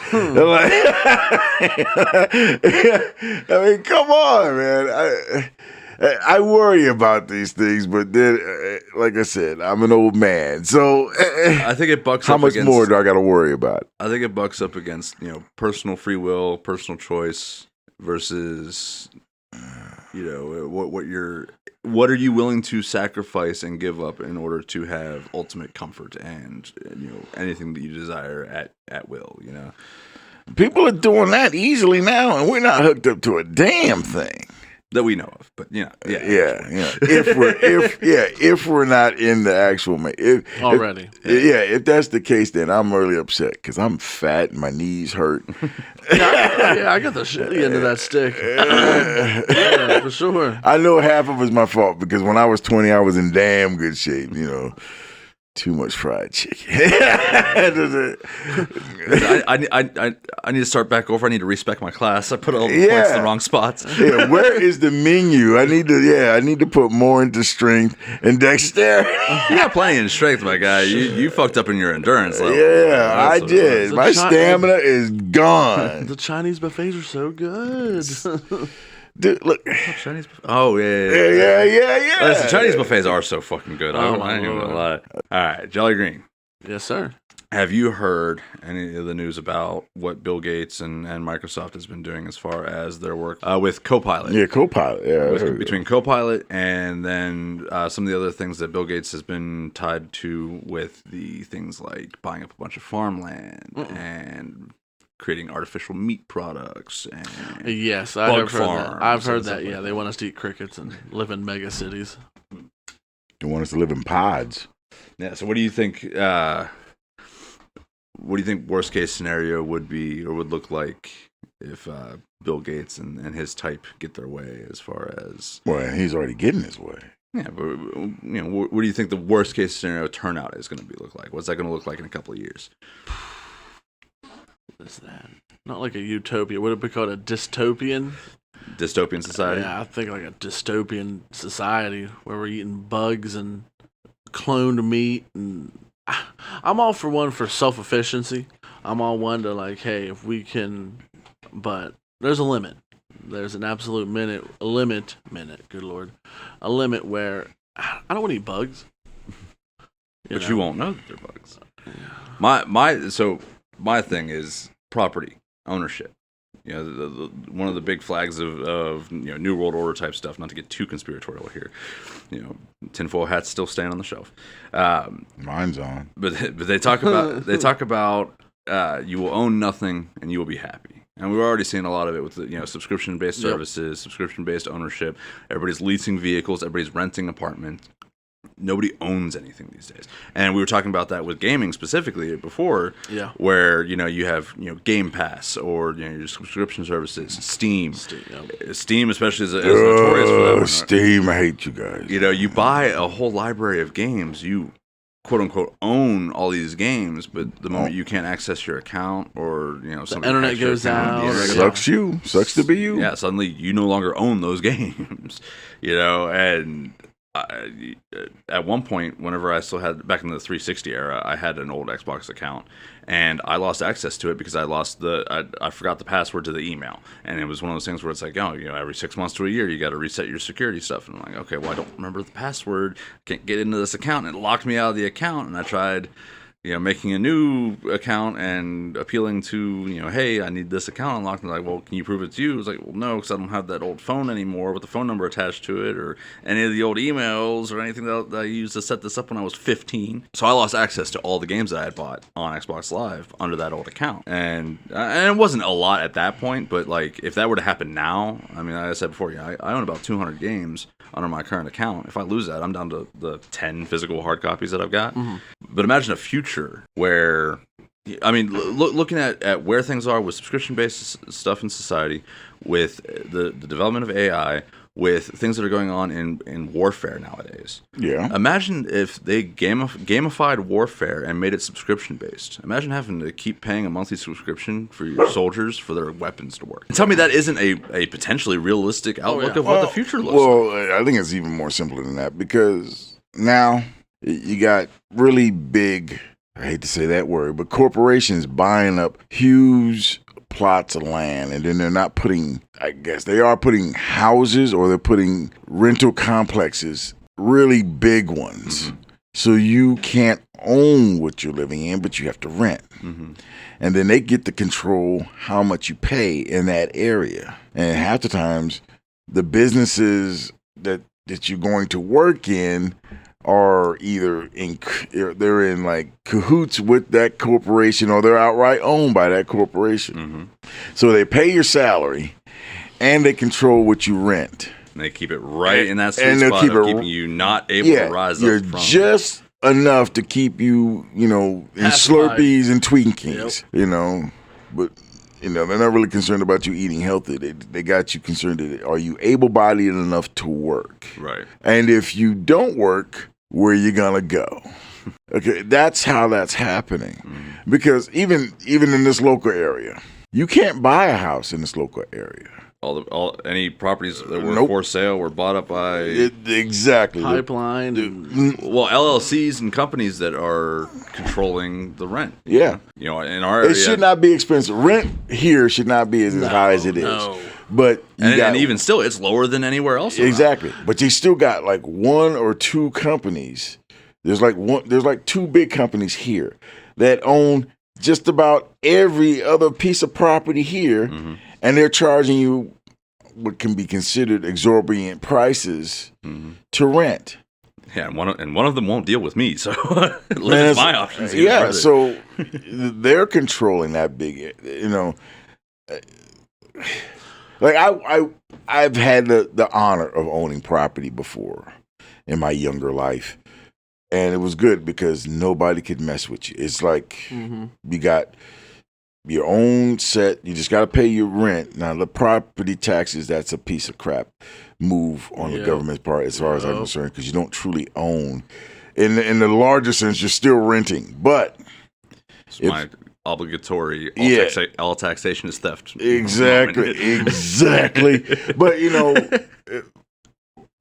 [SPEAKER 2] I mean, come on, man. I worry about these things, but then, like I said, I'm an old man, so
[SPEAKER 1] I think it bucks
[SPEAKER 2] how
[SPEAKER 1] up
[SPEAKER 2] much
[SPEAKER 1] against,
[SPEAKER 2] more do I got to worry about?
[SPEAKER 1] I think it bucks up against personal free will, personal choice versus what are you willing to sacrifice and give up in order to have ultimate comfort and anything that you desire at will.
[SPEAKER 2] People are doing that easily now, and we're not hooked up to a damn thing.
[SPEAKER 1] That we know of, but
[SPEAKER 2] if we're not in the actual
[SPEAKER 4] already,
[SPEAKER 2] if that's the case, then I'm really upset because I'm fat and my knees hurt.
[SPEAKER 4] I got the shitty end of that stick. Yeah, for sure.
[SPEAKER 2] I know half of it's my fault because when I was 20, I was in damn good shape. too much fried chicken.
[SPEAKER 1] I need to start back over. I need to respec my class. I put all the points in the wrong spots.
[SPEAKER 2] Yeah, where is the menu? I need to put more into strength and dexterity.
[SPEAKER 1] You got plenty in strength, my guy. You fucked up in your endurance level.
[SPEAKER 2] Yeah, I did. My stamina is gone.
[SPEAKER 4] The Chinese buffets are so good.
[SPEAKER 2] Dude, look.
[SPEAKER 1] Chinese buffet. Oh, yeah. Listen, Chinese buffets are so fucking good. I ain't even gonna lie. All right, Jelly Green.
[SPEAKER 4] Yes, sir.
[SPEAKER 1] Have you heard any of the news about what Bill Gates and Microsoft has been doing as far as their work with Copilot?
[SPEAKER 2] Yeah, Copilot. Yeah,
[SPEAKER 1] between Copilot and then some of the other things that Bill Gates has been tied to with the things like buying up a bunch of farmland and creating artificial meat products. And
[SPEAKER 4] yes,
[SPEAKER 1] I've
[SPEAKER 4] heard that. I've heard that. Yeah, they want us to eat crickets and live in mega cities.
[SPEAKER 2] They want us to live in pods.
[SPEAKER 1] Yeah. So, what do you think? What do you think worst case scenario would be or would look like if Bill Gates and his type get their way as far as?
[SPEAKER 2] Well, he's already getting his way.
[SPEAKER 1] Yeah, but what do you think the worst case scenario turnout is going to look like? What's that going to look like in a couple of years?
[SPEAKER 4] What is that? Not like a utopia. Would it be called a dystopian?
[SPEAKER 1] Dystopian society?
[SPEAKER 4] Yeah, I think like a dystopian society where we're eating bugs and cloned meat. And I'm all for self-efficiency. I'm all one to like, hey, if we can, but there's a limit. There's an absolute limit, good Lord. A limit where I don't want to eat bugs.
[SPEAKER 1] But you won't know that they're bugs. My thing is property ownership. You know, the one of the big flags of New World Order type stuff. Not to get too conspiratorial here, tinfoil hats still staying on the shelf.
[SPEAKER 2] Mine's on.
[SPEAKER 1] But they talk about you will own nothing and you will be happy. And we've already seen a lot of it with subscription based services, subscription based ownership. Everybody's leasing vehicles. Everybody's renting apartments. Nobody owns anything these days, and we were talking about that with gaming specifically before. Yeah, where you have Game Pass or your subscription services, Steam, especially is notorious for that one.
[SPEAKER 2] Steam, I hate you guys.
[SPEAKER 1] You buy a whole library of games, you quote unquote own all these games, but the moment you can't access your account or
[SPEAKER 4] the internet goes out,
[SPEAKER 2] sucks to be you.
[SPEAKER 1] Yeah, suddenly you no longer own those games, and. At one point, whenever I still had, back in the 360 era, I had an old Xbox account, and I lost access to it because I forgot the password to the email, and it was one of those things where it's like, every 6 months to a year, you got to reset your security stuff, and I'm like, okay, well, I don't remember the password, can't get into this account, and it locked me out of the account, and I tried making a new account and appealing to, hey, I need this account unlocked. And like, well, can you prove it's you? It's like, well, no, because I don't have that old phone anymore with the phone number attached to it or any of the old emails or anything that I used to set this up when I was 15. So I lost access to all the games that I had bought on Xbox Live under that old account. And it wasn't a lot at that point, but like if that were to happen now, I mean, like I said before, I own about 200 games under my current account. If I lose that, I'm down to the 10 physical hard copies that I've got. Mm-hmm. But imagine a future where, I mean, looking at where things are with subscription-based stuff in society, with the development of AI, with things that are going on in warfare nowadays. Yeah. Imagine if they gamified warfare and made it subscription-based. Imagine having to keep paying a monthly subscription for your soldiers for their weapons to work. Tell me that isn't a potentially realistic outlook of what the future looks like.
[SPEAKER 2] Well, I think it's even more simpler than that because now you got really big, I hate to say that word, but corporations buying up huge plots of land, and then they're not putting, I guess they are putting houses or they're putting rental complexes, really big ones. Mm-hmm. So you can't own what you're living in, but you have to rent. Mm-hmm. And then they get to control how much you pay in that area. And half the times, the businesses that you're going to work in are either they're in like cahoots with that corporation or they're outright owned by that corporation. Mm-hmm. So they pay your salary and they control what you rent.
[SPEAKER 1] And they keep it right in that sweet spot of keeping you not able to rise
[SPEAKER 2] you're
[SPEAKER 1] up from.
[SPEAKER 2] Just enough to keep you, in Slurpees and Twinkies, but they're not really concerned about you eating healthy. They got you concerned that are you able-bodied enough to work?
[SPEAKER 1] Right.
[SPEAKER 2] And if you don't work, where you're gonna go. Okay, that's how that's happening. Because even in this local area, you can't buy a house in this local area.
[SPEAKER 1] Any properties that were for sale were bought up by
[SPEAKER 2] exactly
[SPEAKER 4] pipeline.
[SPEAKER 1] Well, LLCs and companies that are controlling the rent.
[SPEAKER 2] Yeah,
[SPEAKER 1] in our area,
[SPEAKER 2] it should not be expensive. Rent here should not be as high as it is. But
[SPEAKER 1] and even still, it's lower than anywhere else.
[SPEAKER 2] Exactly, but you still got like one or two companies. There's like two big companies here that own just about every other piece of property here. Mm-hmm. And they're charging you what can be considered exorbitant prices to rent.
[SPEAKER 1] Yeah, and one of them won't deal with me, so limits my options.
[SPEAKER 2] Yeah, so they're controlling that big, Like I've had the honor of owning property before in my younger life, and it was good because nobody could mess with you. It's like you got your own set. You just got to pay your rent. Now, the property taxes, that's a piece of crap move on the government's part as far as I'm concerned, because you don't truly own. In the larger sense, you're still renting. But
[SPEAKER 1] my obligatory all taxation is theft.
[SPEAKER 2] Exactly. But,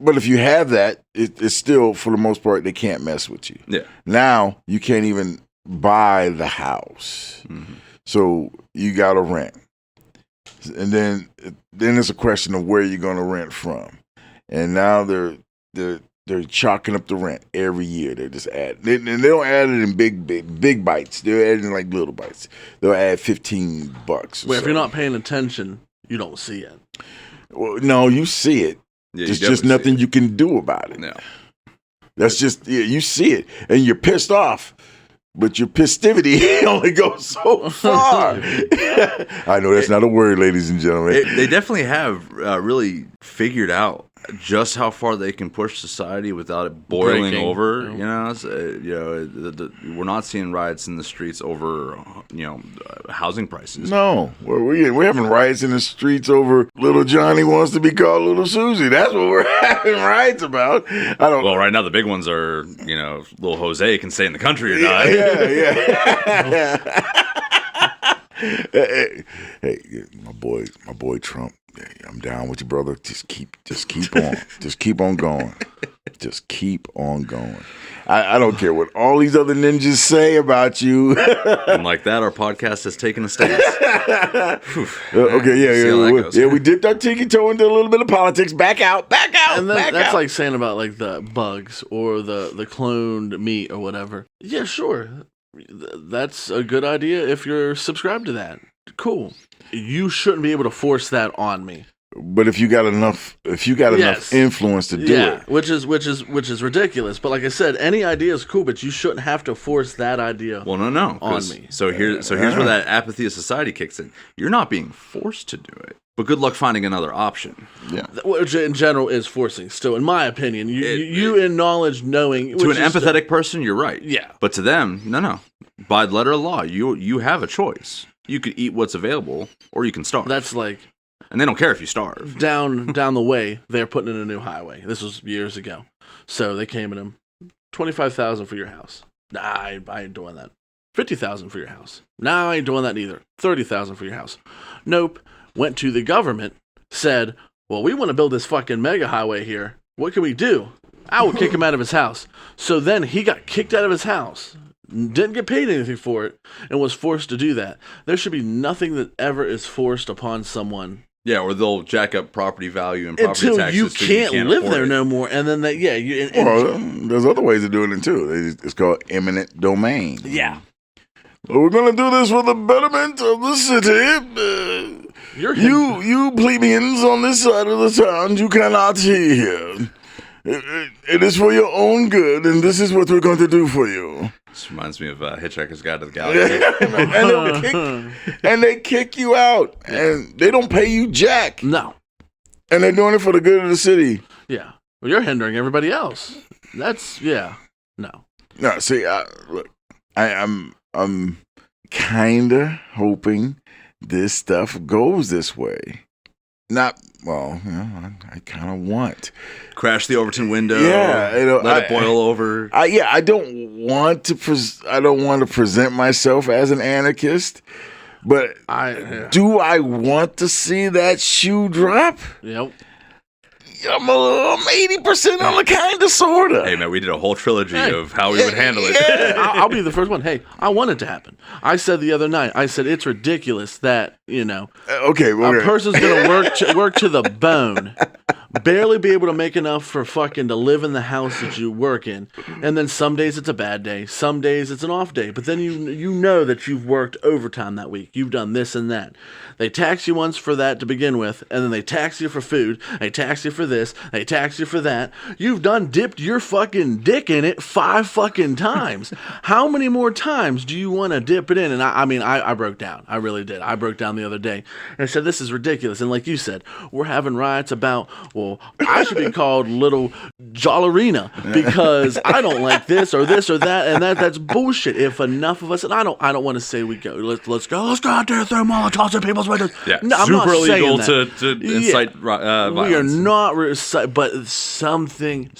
[SPEAKER 2] but if you have that, it's still, for the most part, they can't mess with you.
[SPEAKER 1] Yeah.
[SPEAKER 2] Now, you can't even buy the house. Mm-hmm. So you got to rent, and then it's a question of where you're going to rent from. And now they're chalking up the rent every year. They're just adding, and they don't add it in big bites. They're adding like little bites. They'll add $15.
[SPEAKER 4] Well, if you're not paying attention, you don't see it.
[SPEAKER 2] Well, no, you see it. Yeah, there's just nothing you can do about it.
[SPEAKER 1] No,
[SPEAKER 2] that's just you see it, and you're pissed off. But your pistivity only goes so far. I know that's not a word, ladies and gentlemen.
[SPEAKER 1] They definitely have really figured out just how far they can push society without it boiling over. We're not seeing riots in the streets over housing prices.
[SPEAKER 2] No, we're having riots in the streets over Little Johnny wants to be called Little Susie. That's what we're having riots about.
[SPEAKER 1] Well, right now the big ones are Little Jose can stay in the country or not.
[SPEAKER 2] Yeah. Hey, my boy Trump. I'm down with you, brother. Just keep on. Just keep on going. Just keep on going. I don't care what all these other ninjas say about you.
[SPEAKER 1] And like that, our podcast has taken a stance.
[SPEAKER 2] Okay, we dipped our tinky toe into a little bit of politics. Back out.
[SPEAKER 4] And then that's like saying about like the bugs or the cloned meat or whatever. Yeah, sure. That's a good idea if you're subscribed to that. Cool. You shouldn't be able to force that on me.
[SPEAKER 2] But if you got enough influence to do it,
[SPEAKER 4] which is ridiculous. But like I said, any idea is cool, but you shouldn't have to force that idea.
[SPEAKER 1] Well, no, on me. So here's where that apathy of society kicks in. You're not being forced to do it, but good luck finding another option.
[SPEAKER 2] Yeah,
[SPEAKER 4] which in general is forcing. Still, in my opinion, you acknowledge knowing
[SPEAKER 1] to an empathetic person, you're right.
[SPEAKER 4] Yeah,
[SPEAKER 1] but to them, no. By the letter of law, you have a choice. You could eat what's available, or you can starve.
[SPEAKER 4] That's like.
[SPEAKER 1] And they don't care if you starve.
[SPEAKER 4] Down the way, they're putting in a new highway. This was years ago. So they came in them, $25,000 for your house. Nah, I ain't doing that. $50,000 for your house. Nah, I ain't doing that either. $30,000 for your house. Nope. Went to the government, said, well, we want to build this fucking mega highway here. What can we do? I would kick him out of his house. So then he got kicked out of his house. Didn't get paid anything for it and was forced to do that. There should be nothing that ever is forced upon someone.
[SPEAKER 1] Yeah, or they'll jack up property value and property
[SPEAKER 4] until
[SPEAKER 1] taxes.
[SPEAKER 4] You can't live there no more. And then
[SPEAKER 2] there's other ways of doing it too. It's called eminent domain.
[SPEAKER 4] Yeah.
[SPEAKER 2] Well, we're gonna do this for the betterment of the city. You plebeians on this side of the town, you cannot see here. It is for your own good, and this is what we're going to do for you.
[SPEAKER 1] This reminds me of Hitchhiker's Guide to the Galaxy.
[SPEAKER 2] and they kick you out, and they don't pay you jack.
[SPEAKER 4] No.
[SPEAKER 2] And they're doing it for the good of the city.
[SPEAKER 4] Yeah. Well, you're hindering everybody else. That's, no.
[SPEAKER 2] No, see, look, I'm kind of hoping this stuff goes this way. I kind of want.
[SPEAKER 1] Crash the Overton window.
[SPEAKER 2] Yeah,
[SPEAKER 1] let it boil over.
[SPEAKER 2] I don't want to. I don't want to present myself as an anarchist, but do I want to see that shoe drop?
[SPEAKER 4] Yep.
[SPEAKER 2] I'm 80% on the kind of sorta.
[SPEAKER 1] Hey man, we did a whole trilogy of how we would handle it.
[SPEAKER 4] I'll be the first one. Hey, I want it to happen. I said the other night. I said it's ridiculous that a person's gonna work to the bone, barely be able to make enough for fucking to live in the house that you work in, and then some days it's a bad day, some days it's an off day. But then you know that you've worked overtime that week. You've done this and that. They tax you once for that to begin with, and then they tax you for food. They tax you for this. They tax you for that. You've dipped your fucking dick in it 5 fucking times. How many more times do you want to dip it in? And I broke down. I really did. I broke down the other day. And I said, this is ridiculous. And like you said, we're having riots about, well, I should be called Little Jollerina because I don't like this or that. And that's bullshit. If enough of us, and I don't want to say we go, let's go out there and throw Molotovs at people's windows.
[SPEAKER 1] Yeah,
[SPEAKER 4] no, I'm
[SPEAKER 1] super
[SPEAKER 4] not
[SPEAKER 1] illegal
[SPEAKER 4] saying
[SPEAKER 1] to incite violence.
[SPEAKER 4] We are not, but something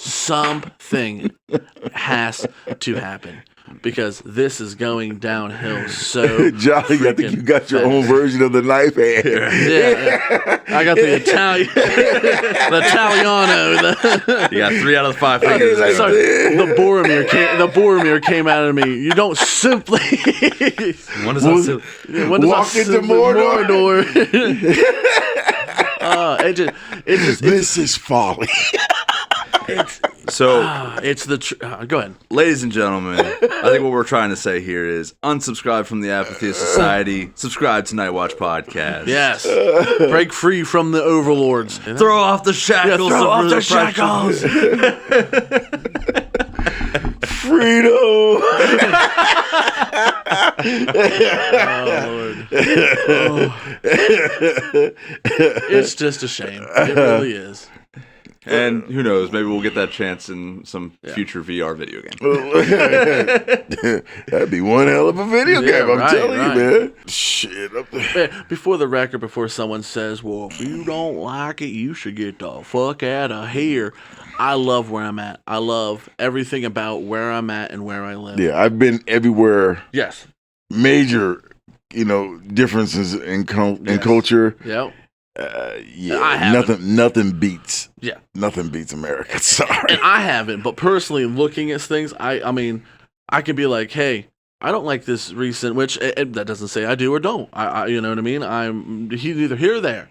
[SPEAKER 4] has to happen because this is going downhill. So,
[SPEAKER 2] Jolly, I think you got your own version of the knife hand.
[SPEAKER 4] Yeah. I got the Italian, the Italiano.
[SPEAKER 1] You got 3 out of the 5 fingers.
[SPEAKER 4] Sorry, the Boromir came out of me. You don't simply.
[SPEAKER 1] When does that
[SPEAKER 2] walk into Mordor? This is folly.
[SPEAKER 1] It's
[SPEAKER 4] go ahead,
[SPEAKER 1] ladies and gentlemen. I think what we're trying to say here is unsubscribe from the apathy of society. Subscribe to Nightwatch podcast.
[SPEAKER 4] Yes, break free from the overlords.
[SPEAKER 1] Throw off the shackles.
[SPEAKER 4] Throw off the shackles.
[SPEAKER 2] Freedom.
[SPEAKER 4] Oh, Lord. Oh. It's just a shame. It really is.
[SPEAKER 1] And who knows? Maybe we'll get that chance in some future VR video game.
[SPEAKER 2] That'd be one hell of a video game. I'm telling you, man. Shit.
[SPEAKER 4] Before the record, before someone says, well, if you don't like it, you should get the fuck out of here. I love where I'm at. I love everything about where I'm at and where I live.
[SPEAKER 2] Yeah, I've been everywhere.
[SPEAKER 4] Yes.
[SPEAKER 2] Major, differences in culture.
[SPEAKER 4] Yep.
[SPEAKER 2] Nothing beats.
[SPEAKER 4] Yeah.
[SPEAKER 2] Nothing beats America. Sorry.
[SPEAKER 4] And I haven't, but personally looking at things, I mean, I can be like, hey, I don't like this recent, which that doesn't say I do or don't. I you know what I mean? I'm either here or there.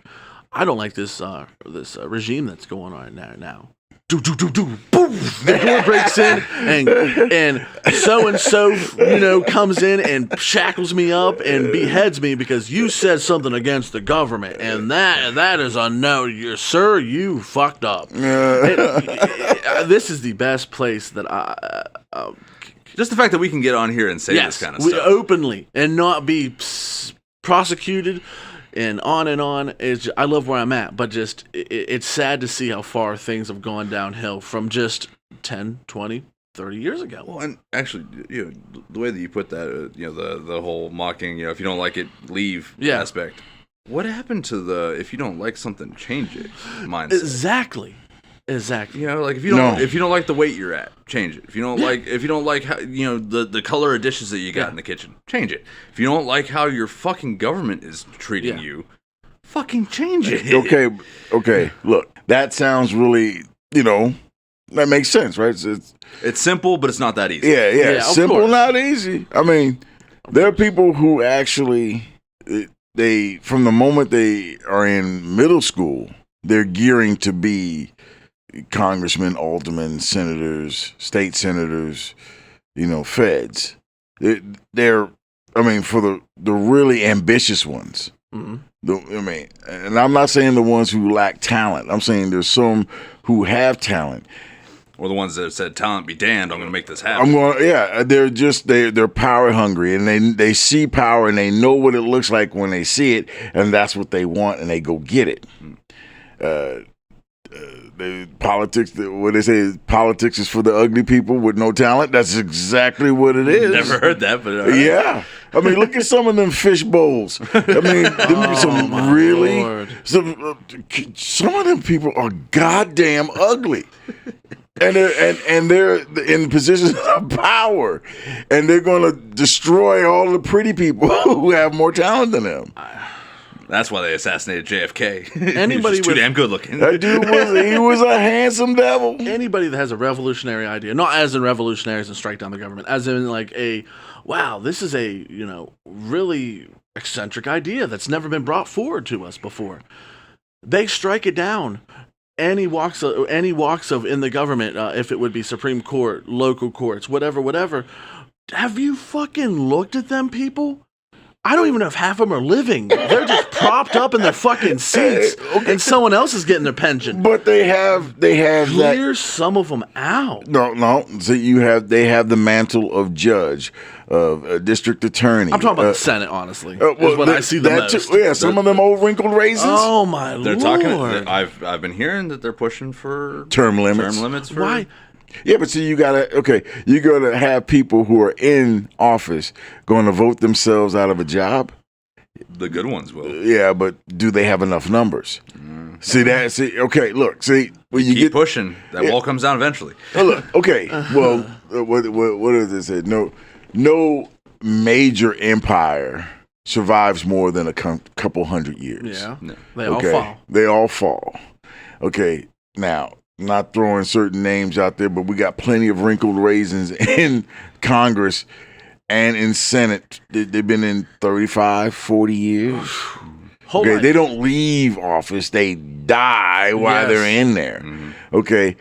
[SPEAKER 4] I don't like this regime that's going on now. Boom! The door breaks in, and so comes in and shackles me up and beheads me because you said something against the government, and that is a no, sir. You fucked up. This is the best place that I.
[SPEAKER 1] Just the fact that we can get on here and say this kind of stuff
[SPEAKER 4] openly and not be prosecuted. And on I love where I'm at, but just it's sad to see how far things have gone downhill from just 10, 20, 30 years ago.
[SPEAKER 1] Well, and actually, the way that you put that, the whole mocking, if you don't like it, leave aspect. What happened to the if you don't like something, change it mindset?
[SPEAKER 4] Exactly.
[SPEAKER 1] Like if you don't like the weight you're at, change it. If you don't like how the color of dishes that you got in the kitchen, change it. If you don't like how your fucking government is treating you, fucking change it.
[SPEAKER 2] Okay. Look, that sounds really, that makes sense, right?
[SPEAKER 1] It's simple, but it's not that easy.
[SPEAKER 2] Yeah. Simple, not easy. I mean, there are people who actually from the moment they are in middle school, they're gearing to be congressmen, aldermen, senators, state senators, feds. They're for the really ambitious ones. Mm-hmm. And I'm not saying the ones who lack talent. I'm saying there's some who have talent.
[SPEAKER 1] Or the ones that said, talent be damned, I'm going to make this happen.
[SPEAKER 2] They're power hungry, and they see power, and they know what it looks like when they see it, and that's what they want, and they go get it. Politics, what they say is politics is for the ugly people with no talent. That's exactly what it is.
[SPEAKER 1] Never heard that, but
[SPEAKER 2] yeah. I mean, look at some of them fish bowls. I mean, some of them people are goddamn ugly. And they're in positions of power, and they're going to destroy all the pretty people who have more talent than them.
[SPEAKER 1] That's why they assassinated JFK.
[SPEAKER 4] Anybody
[SPEAKER 1] He's too damn good looking.
[SPEAKER 2] That dude was a handsome devil.
[SPEAKER 4] Anybody that has a revolutionary idea, not as in revolutionaries and strike down the government, as in like this is a really eccentric idea that's never been brought forward to us before. They strike it down. Any walks of in the government, if it would be Supreme Court, local courts, whatever. Have you fucking looked at them people? I don't even know if half of them are living. They're just propped up in their fucking seats, and someone else is getting their pension.
[SPEAKER 2] But they have
[SPEAKER 4] Clear some of them out.
[SPEAKER 2] No. So they have the mantle of judge, of district attorney.
[SPEAKER 4] I'm talking about the Senate, honestly. Is what I see the most.
[SPEAKER 2] Some of them old wrinkled raisins.
[SPEAKER 4] Oh my
[SPEAKER 1] they're
[SPEAKER 4] Lord!
[SPEAKER 1] Talking. I've been hearing that they're pushing for
[SPEAKER 2] term limits.
[SPEAKER 4] Why?
[SPEAKER 2] Yeah, but see, you gotta have people who are in office going to vote themselves out of a job.
[SPEAKER 1] The good ones will.
[SPEAKER 2] Yeah, but do they have enough numbers? Look, when you
[SPEAKER 1] keep pushing, that wall comes down eventually.
[SPEAKER 2] Look, okay. Well, what does it say? No major empire survives more than a couple hundred years.
[SPEAKER 4] Yeah, no.
[SPEAKER 2] They all fall. Okay, now. Not throwing certain names out there, but we got plenty of wrinkled raisins in Congress and in Senate. They've been in 35, 40 years. They don't leave office. They die while they're in there. Mm-hmm. Okay,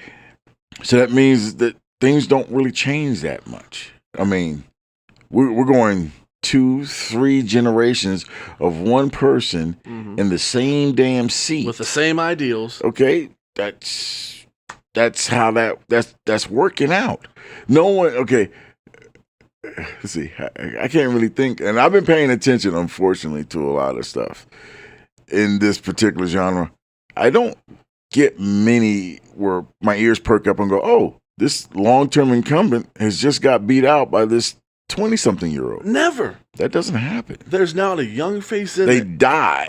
[SPEAKER 2] so that means that things don't really change that much. I mean, we're going 2-3 generations of one person in the same damn seat.
[SPEAKER 4] With the same ideals.
[SPEAKER 2] Okay, that's how that's working out. No one, okay. Let's see. I can't really think, and I've been paying attention, unfortunately, to a lot of stuff in this particular genre. I don't get many where my ears perk up and go, "Oh, this long-term incumbent has just got beat out by this 20-something-year-old."
[SPEAKER 4] Never.
[SPEAKER 2] That doesn't happen.
[SPEAKER 4] There's not a young face in
[SPEAKER 2] They
[SPEAKER 4] it.
[SPEAKER 2] die,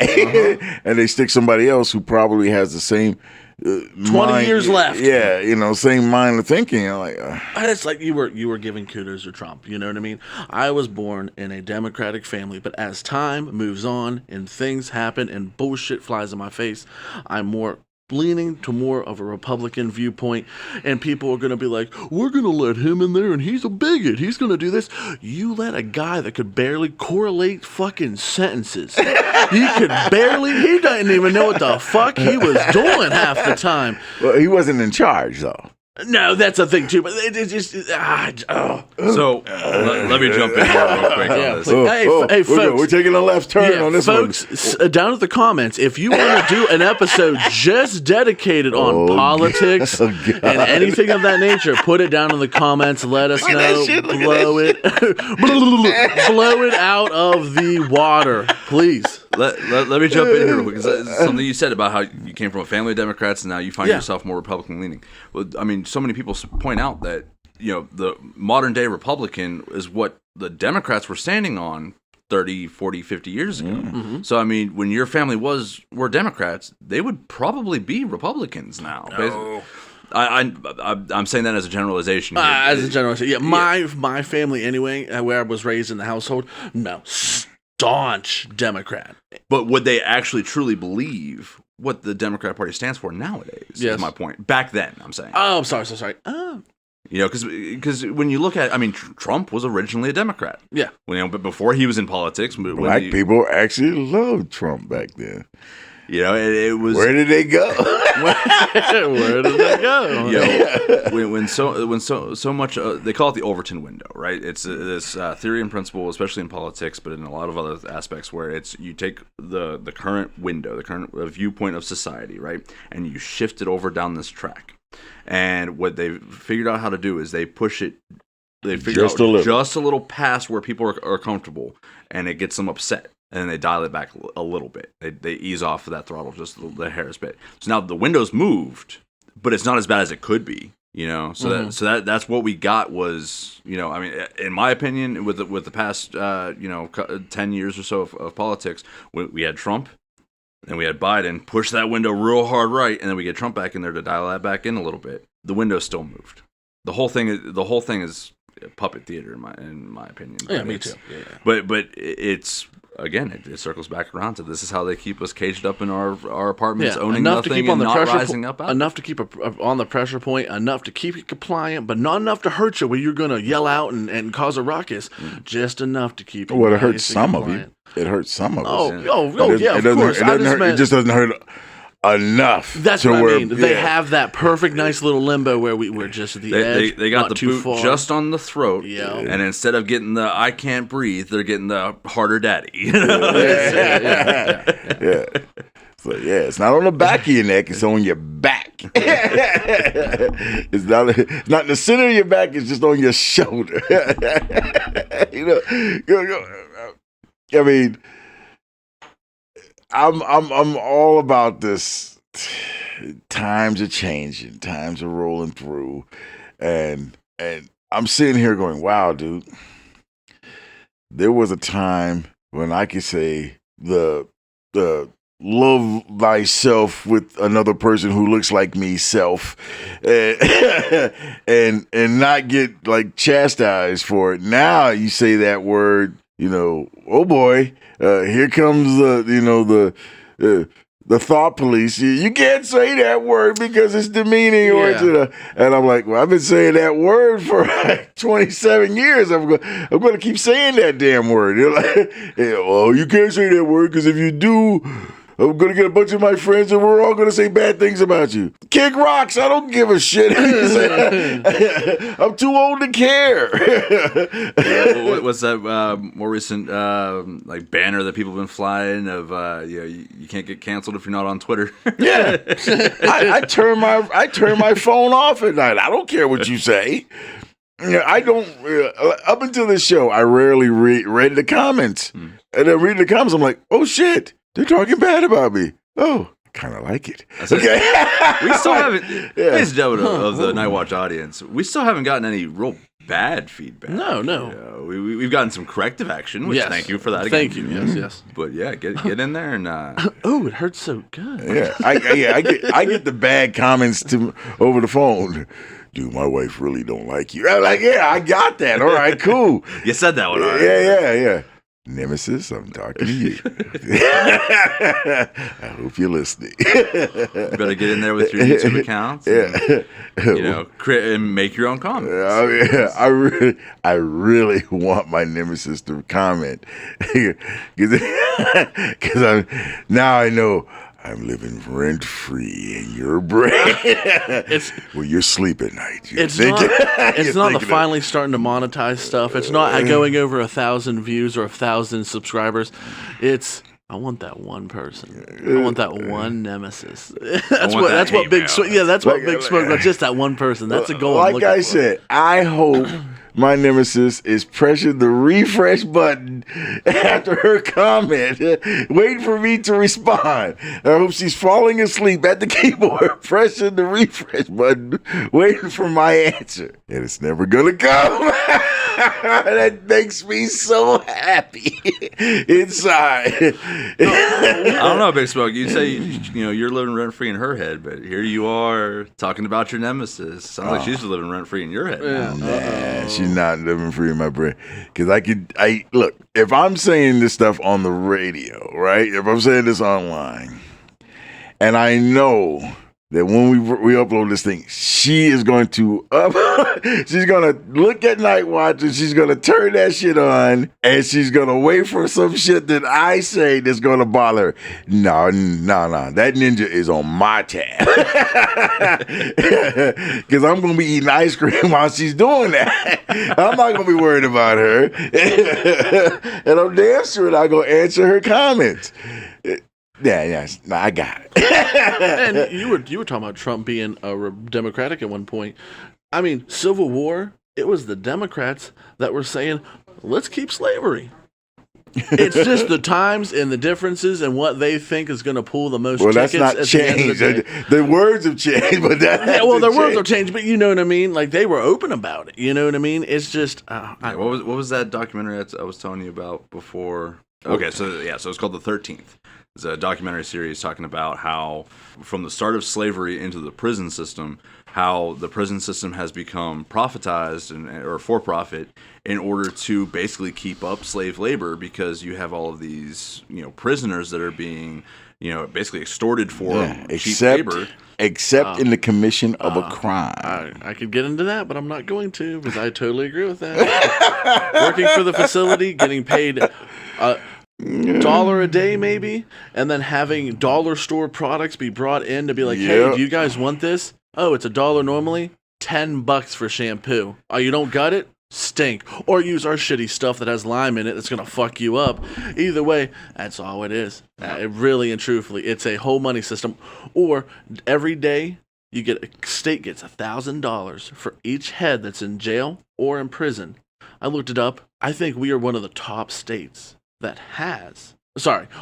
[SPEAKER 2] and they stick somebody else who probably has the same
[SPEAKER 4] 20 years left.
[SPEAKER 2] Yeah, same mind of thinking. I'm like,
[SPEAKER 4] it's like you were giving kudos to Trump. You know what I mean? I was born in a Democratic family, but as time moves on and things happen and bullshit flies in my face, I'm more leaning to more of a Republican viewpoint, and people are going to be like, we're going to let him in there and he's a bigot, he's going to do this. You let a guy that could barely correlate fucking sentences, he didn't even know what the fuck he was doing half the time.
[SPEAKER 2] Well, he wasn't in charge though.
[SPEAKER 4] No, that's a thing too, but it's just
[SPEAKER 1] So let me jump in here real quick on this.
[SPEAKER 4] Hey, folks,
[SPEAKER 2] we're taking a left turn on this
[SPEAKER 4] folks, down at the comments, if you want to do an episode just dedicated on politics and anything of that nature, put it down in the comments. Let us know. Blow it out of the water, please.
[SPEAKER 1] Let me jump in here real quick, because something you said about how you came from a family of Democrats and now you find yourself more Republican leaning. Well, I mean, so many people point out that the modern day Republican is what the Democrats were standing on 30, 40, 50 years ago. Mm-hmm. So I mean, when your family were Democrats, they would probably be Republicans now.
[SPEAKER 4] No.
[SPEAKER 1] I'm saying that as a generalization.
[SPEAKER 4] As a generalization, my family anyway, where I was raised in the household, no. Staunch Democrat.
[SPEAKER 1] But would they actually truly believe what the Democrat Party stands for nowadays?
[SPEAKER 4] Yes.
[SPEAKER 1] Is my point. Back then, I'm saying.
[SPEAKER 4] Oh, I'm sorry. Oh.
[SPEAKER 1] Because when you look at, I mean, Trump was originally a Democrat.
[SPEAKER 4] Yeah.
[SPEAKER 1] But before he was in politics,
[SPEAKER 2] black people actually loved Trump back then.
[SPEAKER 1] It was.
[SPEAKER 2] Where did they go?
[SPEAKER 4] Where did they go?
[SPEAKER 1] When so much they call it the Overton window, right? It's this theory and principle, especially in politics, but in a lot of other aspects, where it's you take the current window, the current viewpoint of society, right, and you shift it over down this track. And what they figured out how to do is they push it. They figure out just a little past where people are comfortable, and it gets them upset. And then they dial it back a little bit. They ease off of that throttle just the hair's bit. So now the window's moved, but it's not as bad as it could be. You know, that's what we got was, you know, I mean, in my opinion, with the past 10 years or so of politics, we had Trump and we had Biden push that window real hard right, and then we get Trump back in there to dial that back in a little bit. The window still moved. The whole thing is puppet theater in my opinion.
[SPEAKER 4] Yeah, me too. Yeah.
[SPEAKER 1] But it's again, it circles back around to this is how they keep us caged up in our apartments, owning
[SPEAKER 4] enough
[SPEAKER 1] nothing
[SPEAKER 4] to keep on
[SPEAKER 1] and
[SPEAKER 4] the
[SPEAKER 1] not
[SPEAKER 4] pressure
[SPEAKER 1] rising up.
[SPEAKER 4] Enough to keep on the pressure point, enough to keep you compliant, but not enough to hurt you where you're going to yell out and cause a ruckus. Just enough to keep you
[SPEAKER 2] Well, it hurts some of you. It hurts some of us.
[SPEAKER 4] Yeah, of course.
[SPEAKER 2] It just doesn't hurt enough.
[SPEAKER 4] That's what I mean. They have that perfect, nice little limbo where we're just at the edge.
[SPEAKER 1] They got
[SPEAKER 4] not
[SPEAKER 1] the
[SPEAKER 4] too
[SPEAKER 1] boot
[SPEAKER 4] far.
[SPEAKER 1] just on the throat, and instead of getting the I can't breathe, they're getting the harder daddy. You know?
[SPEAKER 2] Yeah. So it's not on the back of your neck; it's on your back. It's not in the center of your back; it's just on your shoulder. You know, I mean, I'm all about this. Times are changing, times are rolling through, and I'm sitting here going, "Wow, dude." There was a time when I could say the love thyself with another person who looks like me self, and not get like chastised for it. Now you say that word, you know, oh boy, here comes the thought police. You can't say that word because it's demeaning and I'm like, well, I've been saying that word for like 27 years. I'm going to keep saying that damn word. You're like, well, you can't say that word because if you do, I'm going to get a bunch of my friends and we're all going to say bad things about you. Kick rocks. I don't give a shit. I'm too old to care.
[SPEAKER 1] What's that more recent like banner that people have been flying of you can't get canceled if you're not on Twitter?
[SPEAKER 2] Yeah. I turn my phone off at night. I don't care what you say. I don't. Up until this show, I rarely read the comments. And then reading the comments, I'm like, oh shit. They're talking bad about me. Oh, I kind of like it. Okay.
[SPEAKER 1] We still haven't, ladies and gentlemen of the Nightwatch audience, we still haven't gotten any real bad feedback.
[SPEAKER 4] No.
[SPEAKER 1] You know, we've gotten some corrective action, which thank you for that again.
[SPEAKER 4] Thank you. Yes.
[SPEAKER 1] But yeah, get in there and.
[SPEAKER 4] Oh, it hurts so good.
[SPEAKER 2] Yeah, I get the bad comments over the phone. Dude, my wife really don't like you. I'm like, yeah, I got that. All right, cool.
[SPEAKER 1] You said that one. All right.
[SPEAKER 2] Yeah. Nemesis, I'm talking to you. I hope you're listening.
[SPEAKER 1] You better get in there with your YouTube accounts. And, and make your own comments.
[SPEAKER 2] I really want my nemesis to comment because now I know I'm living rent free in your brain. Well, you're sleep at night.
[SPEAKER 4] It's not the finally starting to monetize stuff. It's not going over 1,000 views or 1,000 subscribers. It's I want that one person. I want that one nemesis. That's what Big Smoke. Yeah, that's what Big Smoke. Just that one person. That's the goal.
[SPEAKER 2] Like I said, I hope my nemesis is pressing the refresh button after her comment, waiting for me to respond. I hope she's falling asleep at the keyboard, pressing the refresh button, waiting for my answer. And it's never gonna come. That makes me so happy inside.
[SPEAKER 1] I don't know, Big Smoke. You say you're living rent free in her head, but here you are talking about your nemesis. Sounds like she's living rent free in your head.
[SPEAKER 2] Nah, she's not living free in my brain. Because look, if I'm saying this stuff on the radio, right? If I'm saying this online, and I know that when we upload this thing, she is going to she's going to look at Nightwatch and she's going to turn that shit on and she's going to wait for some shit that I say that's going to bother her. No. That ninja is on my tab. Because I'm going to be eating ice cream while she's doing that. I'm not going to be worried about her. And I'm damn sure I'm going to answer her comments. Yeah, no, I got it.
[SPEAKER 4] And you were talking about Trump being Democratic at one point. I mean, Civil War, it was the Democrats that were saying, let's keep slavery. It's just the times and the differences and what they think is going to pull the most
[SPEAKER 2] Well,
[SPEAKER 4] tickets.
[SPEAKER 2] that's not changed. The words have changed, but that
[SPEAKER 4] Yeah, well, their words will change, but you know what I mean? Like, they were open about it. You know what I mean? It's just...
[SPEAKER 1] what was that documentary I was telling you about before? Okay, so it's called The 13th. It's a documentary series talking about how, from the start of slavery into the prison system, how the prison system has become profitized or for profit in order to basically keep up slave labor, because you have all of these, prisoners that are being, basically extorted for cheap labor.
[SPEAKER 2] Except in the commission of a crime.
[SPEAKER 4] I could get into that, but I'm not going to, because I totally agree with that. Working for the facility, getting paid $1 a day maybe, and then having dollar store products be brought in to be like, hey, do you guys want this? Oh, it's $1 normally, $10 for shampoo. Oh, you don't got it? Stink. Or use our shitty stuff that has lime in it that's gonna fuck you up. Either way, that's all it is. It really and truthfully, it's a whole money system. Or every day a state gets $1,000 for each head that's in jail or in prison. I looked it up. I think we are one of the top states that has,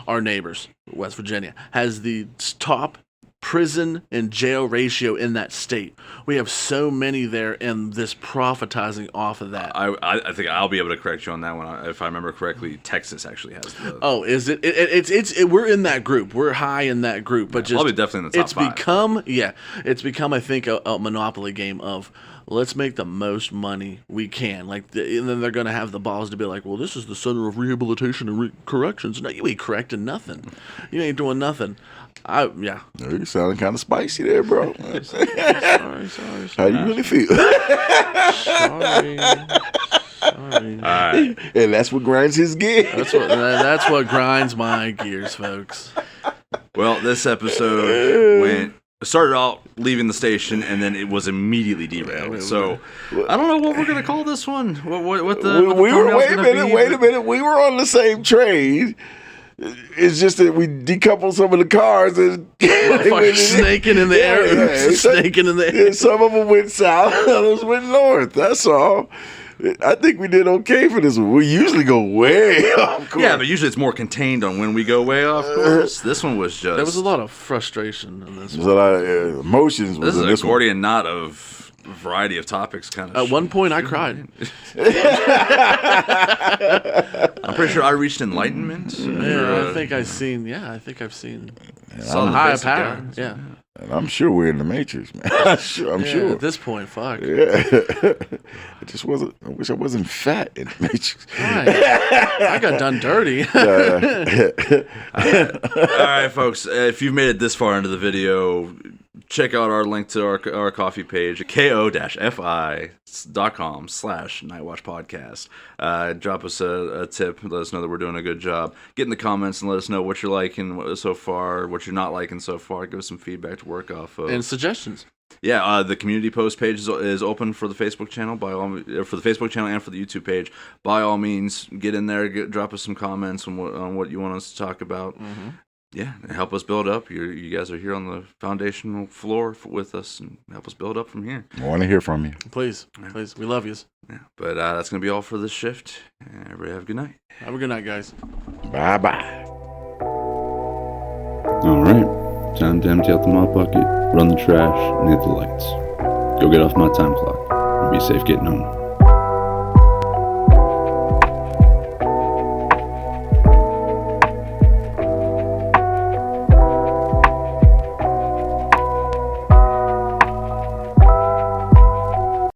[SPEAKER 4] our neighbors, West Virginia, has the top prison and jail ratio in that state. We have so many there, and this profitizing off of that.
[SPEAKER 1] I think I'll be able to correct you on that one. If I remember correctly, Texas actually has the...
[SPEAKER 4] Oh, is it? It's we're in that group. We're high in that group, but
[SPEAKER 1] probably definitely in the top five.
[SPEAKER 4] It's become, I think, a monopoly game of, let's make the most money we can. And then they're going to have the balls to be like, well, this is the Center of Rehabilitation and Corrections. No, you ain't correcting nothing. You ain't doing nothing.
[SPEAKER 2] You sounding kind of spicy there, bro.
[SPEAKER 4] Sorry.
[SPEAKER 2] How you really feel?
[SPEAKER 4] Sorry.
[SPEAKER 1] All right.
[SPEAKER 2] And that's what grinds his gears.
[SPEAKER 4] That's what grinds my gears, folks.
[SPEAKER 1] Well, this episode started out leaving the station, and then it was immediately derailed. So I don't know what we're gonna call this one. Wait
[SPEAKER 2] a minute. We were on the same train. It's just that we decoupled some of the cars and
[SPEAKER 4] snaking in the air. Snaking in the air.
[SPEAKER 2] Some of them went south, others went north. That's all. I think we did okay for this one. We usually go way off course.
[SPEAKER 1] Yeah, but usually it's more contained on when we go way off course. This one was just...
[SPEAKER 4] There was a lot of frustration in this one.
[SPEAKER 2] There's a lot of emotions.
[SPEAKER 1] This is a Gordian knot of variety of topics, kind of.
[SPEAKER 4] At one point, I cried.
[SPEAKER 1] I'm pretty sure I reached enlightenment.
[SPEAKER 4] I think I've seen
[SPEAKER 1] some
[SPEAKER 4] higher power. Yeah.
[SPEAKER 2] And I'm sure we're in the Matrix, man. I'm sure.
[SPEAKER 4] At this point, fuck.
[SPEAKER 2] Yeah. I wish I wasn't fat in the Matrix.
[SPEAKER 4] Right. I got done dirty.
[SPEAKER 1] All right, folks. If you've made it this far into the video, check out our link to our coffee page, ko-fi.com/Nightwatch podcast. Drop us a tip. Let us know that we're doing a good job. Get in the comments and let us know what you're liking so far, what you're not liking so far. Give us some feedback to work off of.
[SPEAKER 4] And suggestions.
[SPEAKER 1] Yeah, the community post page is open for the Facebook channel for the Facebook channel and for the YouTube page. By all means, get in there, drop us some comments on what you want us to talk about. Mm-hmm. Yeah, help us build up. You guys are here on the foundational floor with us, and help us build up from here.
[SPEAKER 2] I want to hear from you.
[SPEAKER 4] Please, we love you.
[SPEAKER 1] Yeah, but that's gonna be all for this shift. Everybody have a good night.
[SPEAKER 4] Have a good night, guys.
[SPEAKER 2] Bye.
[SPEAKER 3] All right, time to empty out the mop bucket, run the trash, and hit the lights. Go get off my time clock, and be safe getting home.